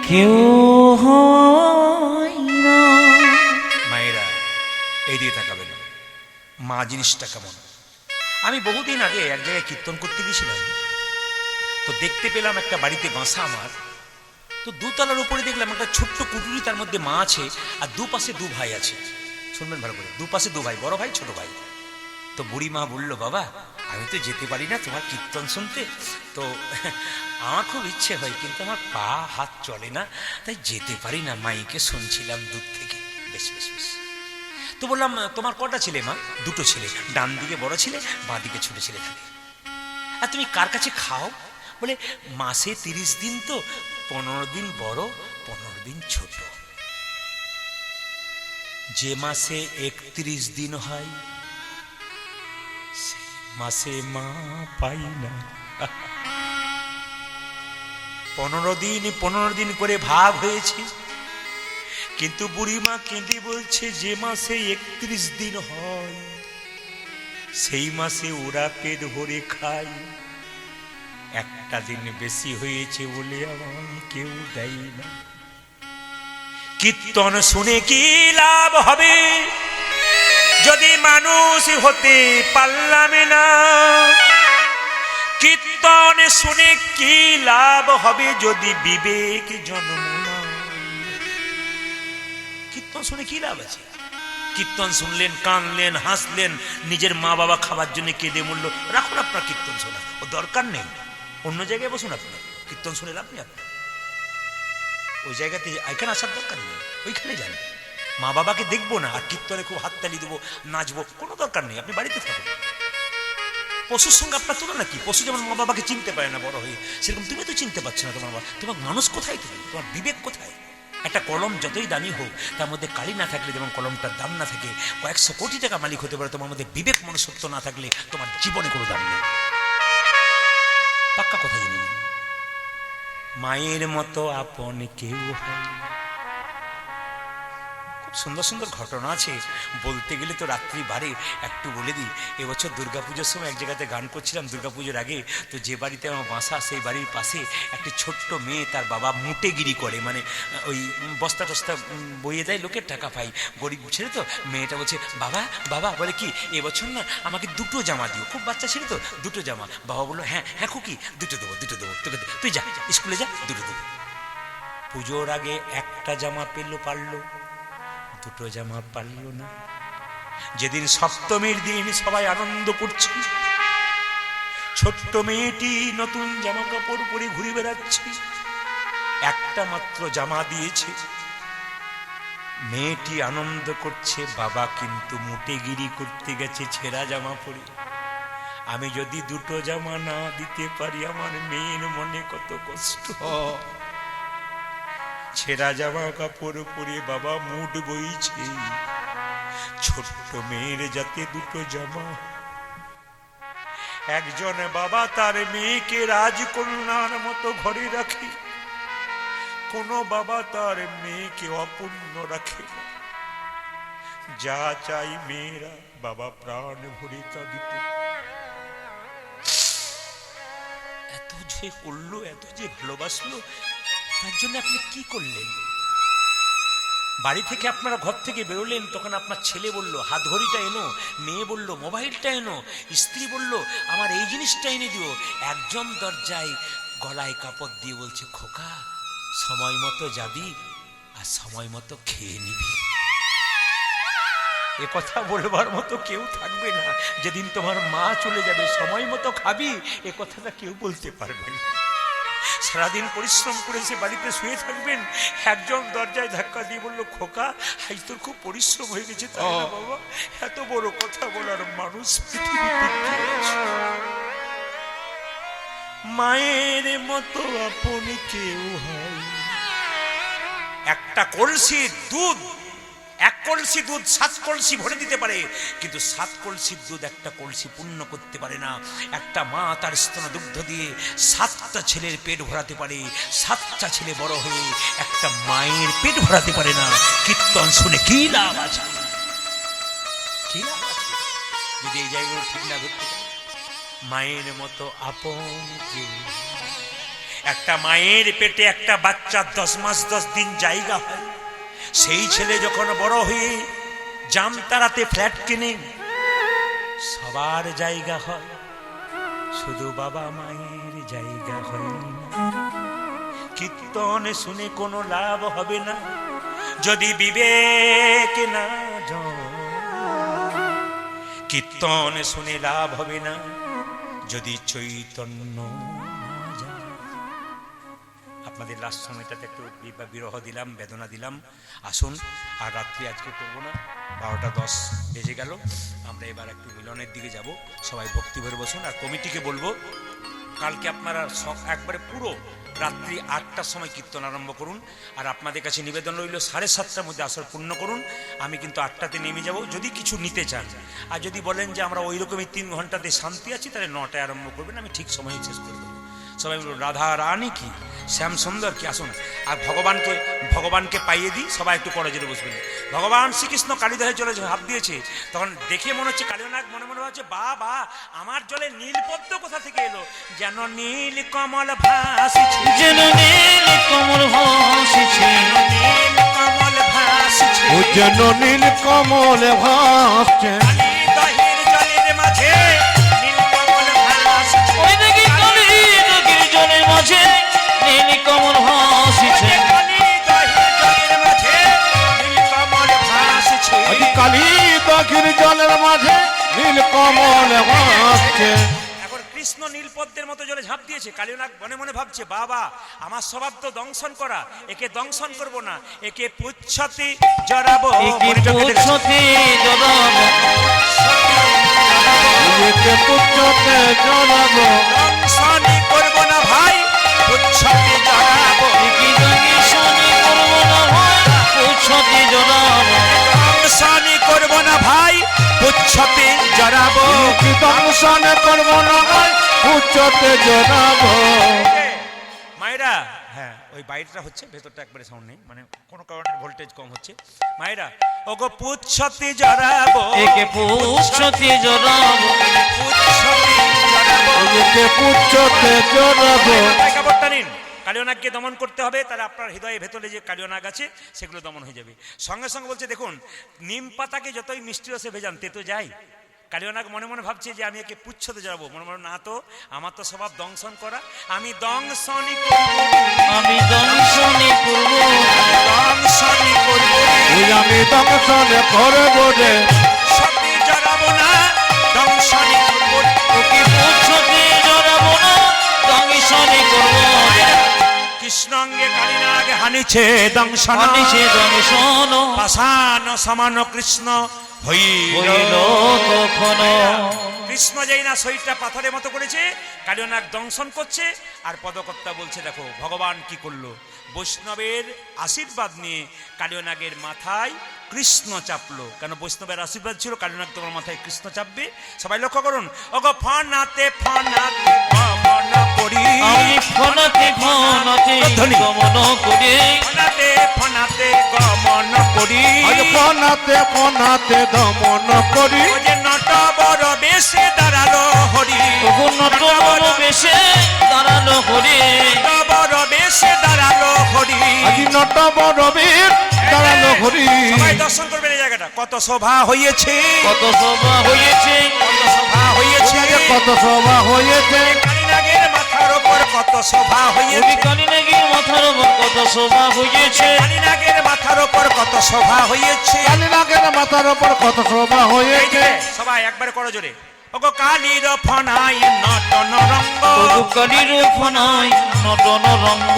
কেউ হয় না। মায়েরা এই দিকে তাকাবেন, মা জিনিসটা কেমন। আমি বহুদিন আগে এক জায়গায় কীর্তন করতে গেছিলাম, তো দেখতে পেলাম একটা বাড়িতে বাসা আমার, তো দোতলার উপরে দেখলাম একটা ছোট্ট কুটুরি, তার মধ্যে মা আছে আর দুপাশে দু ভাই আছে। শুনবেন ভালো করে, দুপাশে দু ভাই, বড় ভাই ছোট ভাই। তো বুড়ি মা বলল, বাবা আমি তো যেতে পারি না তোমার কীর্তন শুনতে, তো আমার খুব ইচ্ছে হয় কিন্তু আমার পা হাত চলে না, তাই যেতে পারি না, মাইকে শুনছিলাম দূর থেকে। বেশ বেশ বেশ। তো বললাম, তোমার কটা ছেলে মা? দুটো ছেলে, ডান দিকে বড় ছেলে, বাঁ দিকে ছোট ছেলে থাকে। আর তুমি কার কাছে খাও? বলে মাসে 30 দিন, তো 15 দিন বড়, 15 দিন ছোট। যে মাসে 31 দিন হয়, সে মাসে মা পাই না। 15 দিন করে ভাগ হয়েছে, কিন্তু বুড়িমা কেঁদে বলছে, যে মাসে 31 দিন হয় সেই মাসে ওরা পেট ভরে খায়, একটা দিন বেশি হয়েছে বলে আমায় কেউ দেয় না। কীর্তন শুনে কি লাভ হবে যদি মানুষ হতে পারলাম না? কীর্তন শুনে কি লাভ হবে যদি বিবেক জন্ম না? কীর্তন শুনে কি লাভ আছে? কীর্তন শুনলেন, কানলেন, হাসলেন, নিজের মা বাবা খাবার জন্য কেঁদে মরল, রাখুন আপনার কীর্তন শোনা, ও দরকার নেই। অন্য জায়গায় বসুন, আপনি কীর্তন শুনে লাভ নেই। আপনার ওই জায়গাতে এখানে আসার দরকার নেই, ওইখানে যান। মা বাবাকে দেখবো না আর কীর্তনে খুব হাততালি দেবো, নাচবো, কোনো দরকার নেই। আপনি বাড়িতে থাকুন। পশুর সঙ্গে আপনার তুলনা কি? পশু যেমন মা বাবাকে চিনতে পারে না বড় হয়ে, সেরকম তুমি তো চিনতে পারছো না তোমার বাবা। তোমার মানুষ কোথায়? তুমি, তোমার বিবেক কোথায়? একটা কলম যতই দামি হোক, তার মধ্যে কালি না থাকলে যেমন কলমটার দাম না থাকে, কয়েকশো কোটি টাকা মালিক হতে পারে, তোমার মধ্যে বিবেক মনুষ্যত্ব না থাকলে তোমার জীবনে কোনো দাম নেই। পাক্কা কথা জেনে নিন, মায়ের মতো আপন কেউ হয় না। খুব সুন্দর সুন্দর ঘটনা আছে, বলতে গেলে তো রাত্রি বাড়ে। একটু বলে দিই, এবছর দুর্গাপুজোর সময় এক জায়গাতে গান করছিলাম, দুর্গাপুজোর আগে। তো যে বাড়িতে আমার বাসা, সেই বাড়ির পাশে একটি ছোট্ট মেয়ে, তার বাবা মুটেগিরি করে, মানে ওই বস্তা টস্তা বইয়ে দেয়, লোকের টাকা পাই, গরিব ছেলে তো। মেয়েটা বলছে, বাবা বাবা, বলে কি এবছর না আমাকে 2টো জামা দিও, খুব বাচ্চা ছেলে তো, 2টো জামা। বাবা বললো, হ্যাঁ হ্যাঁ খুকি, 2টো দেবো, 2টো দেবো তোকে, তুই যা স্কুলে যা, 2টো দেবো। পুজোর আগে একটা জামা পারলো, 2টো জামা পারল না। যেদিন সপ্তমীর দিন সবাই আনন্দ করছে, ছোট্ট মেয়েটি নতুন জামা কাপড় পরে ঘুরে বেড়াচ্ছে, একটা মাত্র জামা দিয়েছে। মেয়েটি আনন্দ করছে, বাবা কিন্তু মুটেগিরি করতে গেছে ছেঁড়া জামা পরে। আমি যদি 2টো জামা না দিতে পারি, আমার মেয়ের মনে কত কষ্ট। ছেঁড়া জামা কাপড় পরে বাবা মুড বইছে, ছোট্ট মেয়ের যাতে 2টো জামা। একজন বাবা তার মেয়েকে রাজকন্যার মতো ঘরে রাখে, কোনো বাবা তার মেয়েকে অপূর্ণ রাখে না। যা চাই মেয়েরা বাবা প্রাণ ভরে তা দিতে। এত যে করলো, এত যে ভালোবাসলো, তার জন্য আপনি কি করলেন? বাড়ি থেকে আপনারা ঘর থেকে বেরোলেন, তখন আপনার ছেলে বলল হাত ঘড়িটা এনো, মেয়ে বলল মোবাইলটা এনো, স্ত্রী বলল আমার এই জিনিসটা এনে দিও। একজন দরজায় গলায় কাপড় দিয়ে বলছে, খোকা সময় মতো যাবি আর সময় মতো খেয়ে নিবি। এ কথা বলবার মতো কেউ থাকবে না। যেদিন তোমার মা চলে যাবে সময় মতো খাবি, এ কথাটা কেউ বলতে পারবে না। সারাদিন পরিশ্রম করে এসে বাড়িতে শুয়ে থাকবেন, একজন দরজায় ধাক্কা দিয়ে বললো, খোকা আজ তোর খুব পরিশ্রম হয়ে গেছে, তাই না বাবা? এত বড় কথা বলার মানুষ পৃথিবীতে কে আছে? মায়ের মতো আপন কেউ হয়। একটা কলসির দুধ, এক কলসি দুধ 7 কলসি ভরে দিতে পারে, কিন্তু 7 কলসির দুধ একটা কলসি পূর্ণ করতে পারে না। একটা মা তার স্তন দুগ্ধ দিয়ে 7টা ছেলের পেট ভরাতে পারে, 7টা ছেলে বড় হয়ে একটা মায়ের পেট ভরাতে পারে না। কীর্তন শুনে কি লাভ আছে? কি লাভ আছে যদি এই জায়গাগুলো ঠিক না ধরতে পারে? মায়ের মতো আপন কেউ। একটা মায়ের পেটে একটা বাচ্চা 10 মাস 10 দিন জায়গা হয়, সেই ছেলে যখন বড় হয়ে জামতারাতে ফ্ল্যাট কিনে, সবার জায়গা হয়, শুধু বাবা মায়ের জায়গা হয় না। কীর্তন শুনে কোনো লাভ হবে না যদি বিবেক না জন্মায়। কীর্তন শুনে লাভ হবে না যদি চৈতন্য না যায়। আপনাদের লাস্ট সময়টাতে একটু বিরহ দিলাম, বেদনা দিলাম। আসুন আর রাত্রি আজকে করবো না, 12টা 10 বেজে গেল। আমরা এবার একটু মিলনের দিকে যাব। সবাই ভক্তি ভরে বসুন। আর কমিটিকে বলবো, কালকে আপনারা একবারে পুরো রাত্রি 8টার সময় কীর্তন আরম্ভ করুন। আর আপনাদের কাছে নিবেদন রইল 7:30টার মধ্যে আসর পূর্ণ করুন। আমি কিন্তু 8টাতে নেমে যাব যদি কিছু নিতে চান। আর যদি বলেন যে আমরা ওই রকমই 3 ঘন্টাতে শান্তি আছি, তাহলে 9টায় আরম্ভ করবেন, আমি ঠিক সময়ে শেষ করে দেবো। সবাই বলুন রাধা রানী কি, শ্যাম সুন্দর কি। আসুন আর ভগবানকে পাইয়ে দিই। সবাই একটু করজোরে বসবেন। ভগবান শ্রীকৃষ্ণ কালীদহে জলে হাত দিয়েছে, তখন দেখে মনে হচ্ছে কালীনাগ মনে মনে হচ্ছে, বাবা আমার জলে নীলপদ্ম কোথা থেকে এলো? যেন নীল কমল ভাসিছে, যেন নীল কমল ভাসিছে, নীল কমল ভাসিছে, ও যেন নীল কমল ভাসছে। কালীদহের জলের মাঝে নীল কমল ভাসিছে। ওই দেখি কালীদহের জলের মাঝে নীল কমল ভাসিছে, আজ কালী দক্ষিণ জলের মাঝে নীল কমল ভাসছে। এখন কৃষ্ণ নীলপদ্মের মতো জলে ঝাঁপ দিয়েছে। কালীনাগ মনে মনে ভাবছে, বাবা আমার স্বভাব তো দংশন করা, একে দংশন করব না, একে পুচ্ছতে জড়াবো। একে পুচ্ছতে জড়াবো, একে পুচ্ছতে জড়াবো, দংশনই করব না ভাই, পুচ্ছতে জড়াবো। একে দংশনই করব না ভাই, পুচ্ছতে জড়াবো, দংশনই করব না ভাই, পুচ্ছতে জড়াবো। কি দংশন করবো না ভাই, পুচ্ছতে জড়াবো। মায়েরা, হ্যাঁ ওই বাইরেটা হচ্ছে, ভেতরটা একবারে সাউন্ড নেই, মানে কোনো কারণে ভোল্টেজ কম হচ্ছে। মায়েরা ওগো পুচ্ছতে জড়াবো, একে পুচ্ছতে জড়াবো, পুচ্ছতে জড়াবো। একে পুচ্ছতে জড়াবো। মাথায় কাপড়টা নিন। কালীনাগকে দমন করতে হবে, তাহলে আপনার হৃদয়ের ভেতরে যে কালীনাগ আছে সেগুলো দমন হয়ে যাবে। সঙ্গে সঙ্গে বলছে, দেখুন নিম পাতাকে যতই মিষ্টি রসে ভেজান তেতো যায়। কালীনাগ মনে মনে ভাবছে যে আমি একে পুচ্ছতে যাবো, মনে মনে না তো, আমার তো স্বভাব দংশন করা, আমি দংশনই করব, আমি দংশনই করব, দংশনই করব, আমি দংশন করবো রে। সত্যি জড়াবো না, দংশনই করব। ওকে পুচ্ছতে জড়াবো না, দংশনই করব। কৃষ্ণাঙ্গে কালীনাগ হানিছে দংশন, হানিছে দংশন, পাষাণ সমান কৃষ্ণ হইল তখন। কৃষ্ণ যেই না শরীরটা পাথরের মতো করেছে, কালীনাগ দংশন করছে। আর পদকর্তা বলছে, দেখো ভগবান কি করলো, বৈষ্ণবের আশীর্বাদ নিয়ে কালীনাগের মাথায় কৃষ্ণ চাপলো। কেন বৈষ্ণবের আশীর্বাদ ছিল, কালীনাগ তোমার মাথায় কৃষ্ণ চাপবে। সবাই লক্ষ্য করুন, ওগো ফনাতে ফনাতে গমন করি, আমি ফনাতে ফনাতে গমন করি, ফনাতে ফনাতে গমন করি, আজ ফনাতে ফনাতে দমন করি। ও যে নটবর বেশে দাঁড়ালো হরি, তবু নটবর বেশে দাঁড়ালো হরি, নটবর বেশে দাঁড়ালো হরি। আজ নটবর বীর দাঁড়ালো হরি। সবাই দর্শন করবেন এই জায়গাটা, কত শোভা হয়েছে, কত শোভা হয়েছে, কত শোভা হয়েছে, কত সভা হয়েছে। কালীনাগের মাথার ওপর কত শোভা ওই হয়েছে, কালী নাগের মাথার উপর কত শোভা হয়েছে, কালীনাগের মাথার ওপর কত শোভা হয়েছে। কালীনাগের মাথার ওপর কত শোভা এই হয়েছে। যে, সবাই একবারে করো জোরে, ওগো কালীর ফনাই নটন রঙ্গ, তবু কালীর ফনাই নটন রঙ্গ,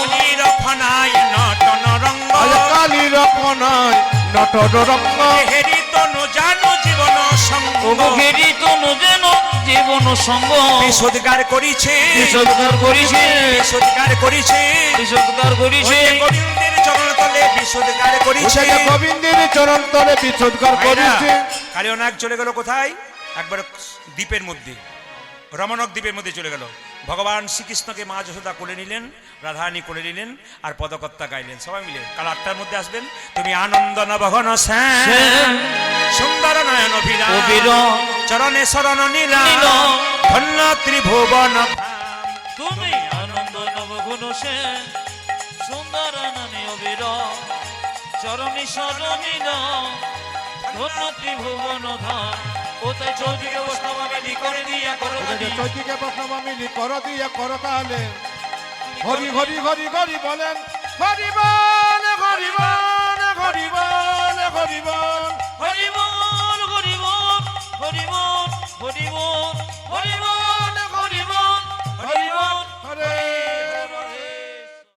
কালীর ফনাই নটন রঙ্গ, আজ কালীর ফনাই নটন রঙ্গ, হেরি তনু জানু জীবন সঙ্গ, তবু ঘেরি তনু যেন জীবন সঙ্গ, বিশোদ্গার করিছে, বিসর্গার করিছে, বিশোদ্গার করিছে, বিসর্গার করিছে, ওই যে গোবিন্দের চরণ তলে বিশোদ্গার করিছে। উঠে গোবিন্দের চরণ তলে বিশুদ্ধার করেছে। কালিয়নাগ চলে গেল কোথায়? একবার দ্বীপের মধ্যে, রমণক দ্বীপের মধ্যে চলে গেল। ভগবান শ্রীকৃষ্ণকে মা যশোদা কোলে নিলেন, রাধারানী কোলে নিলেন, আর পদকর্তা গাইলেন সবাই মিলে। কাল 8টার মধ্যে আসবেন। তুমি আনন্দ নবঘন শ্যাম, সুন্দর নয়ন অবিরাম, অভিরাম, চরণে শরণ নীলা, নীলা, ধন্য ত্রিভুবন ধাম। তুমি আনন্দ নবগুণ সে, সুন্দর নানি অবিরাম, চরণী শরণীন, ধন্য ত্রিভুবন ধাম। ও তাই চৌদিকে বৈষ্ণব মিলি করে দিয়া করো দানি, চৈতিকে বৈষ্ণব মিলি কর দিয়া কর তাহলে হরি হরি হরি হরি বলেন, হরি বল হরি বল হরি বল হরি বল। হরি বল হরি বল হরি বল হরি বল হরি বল।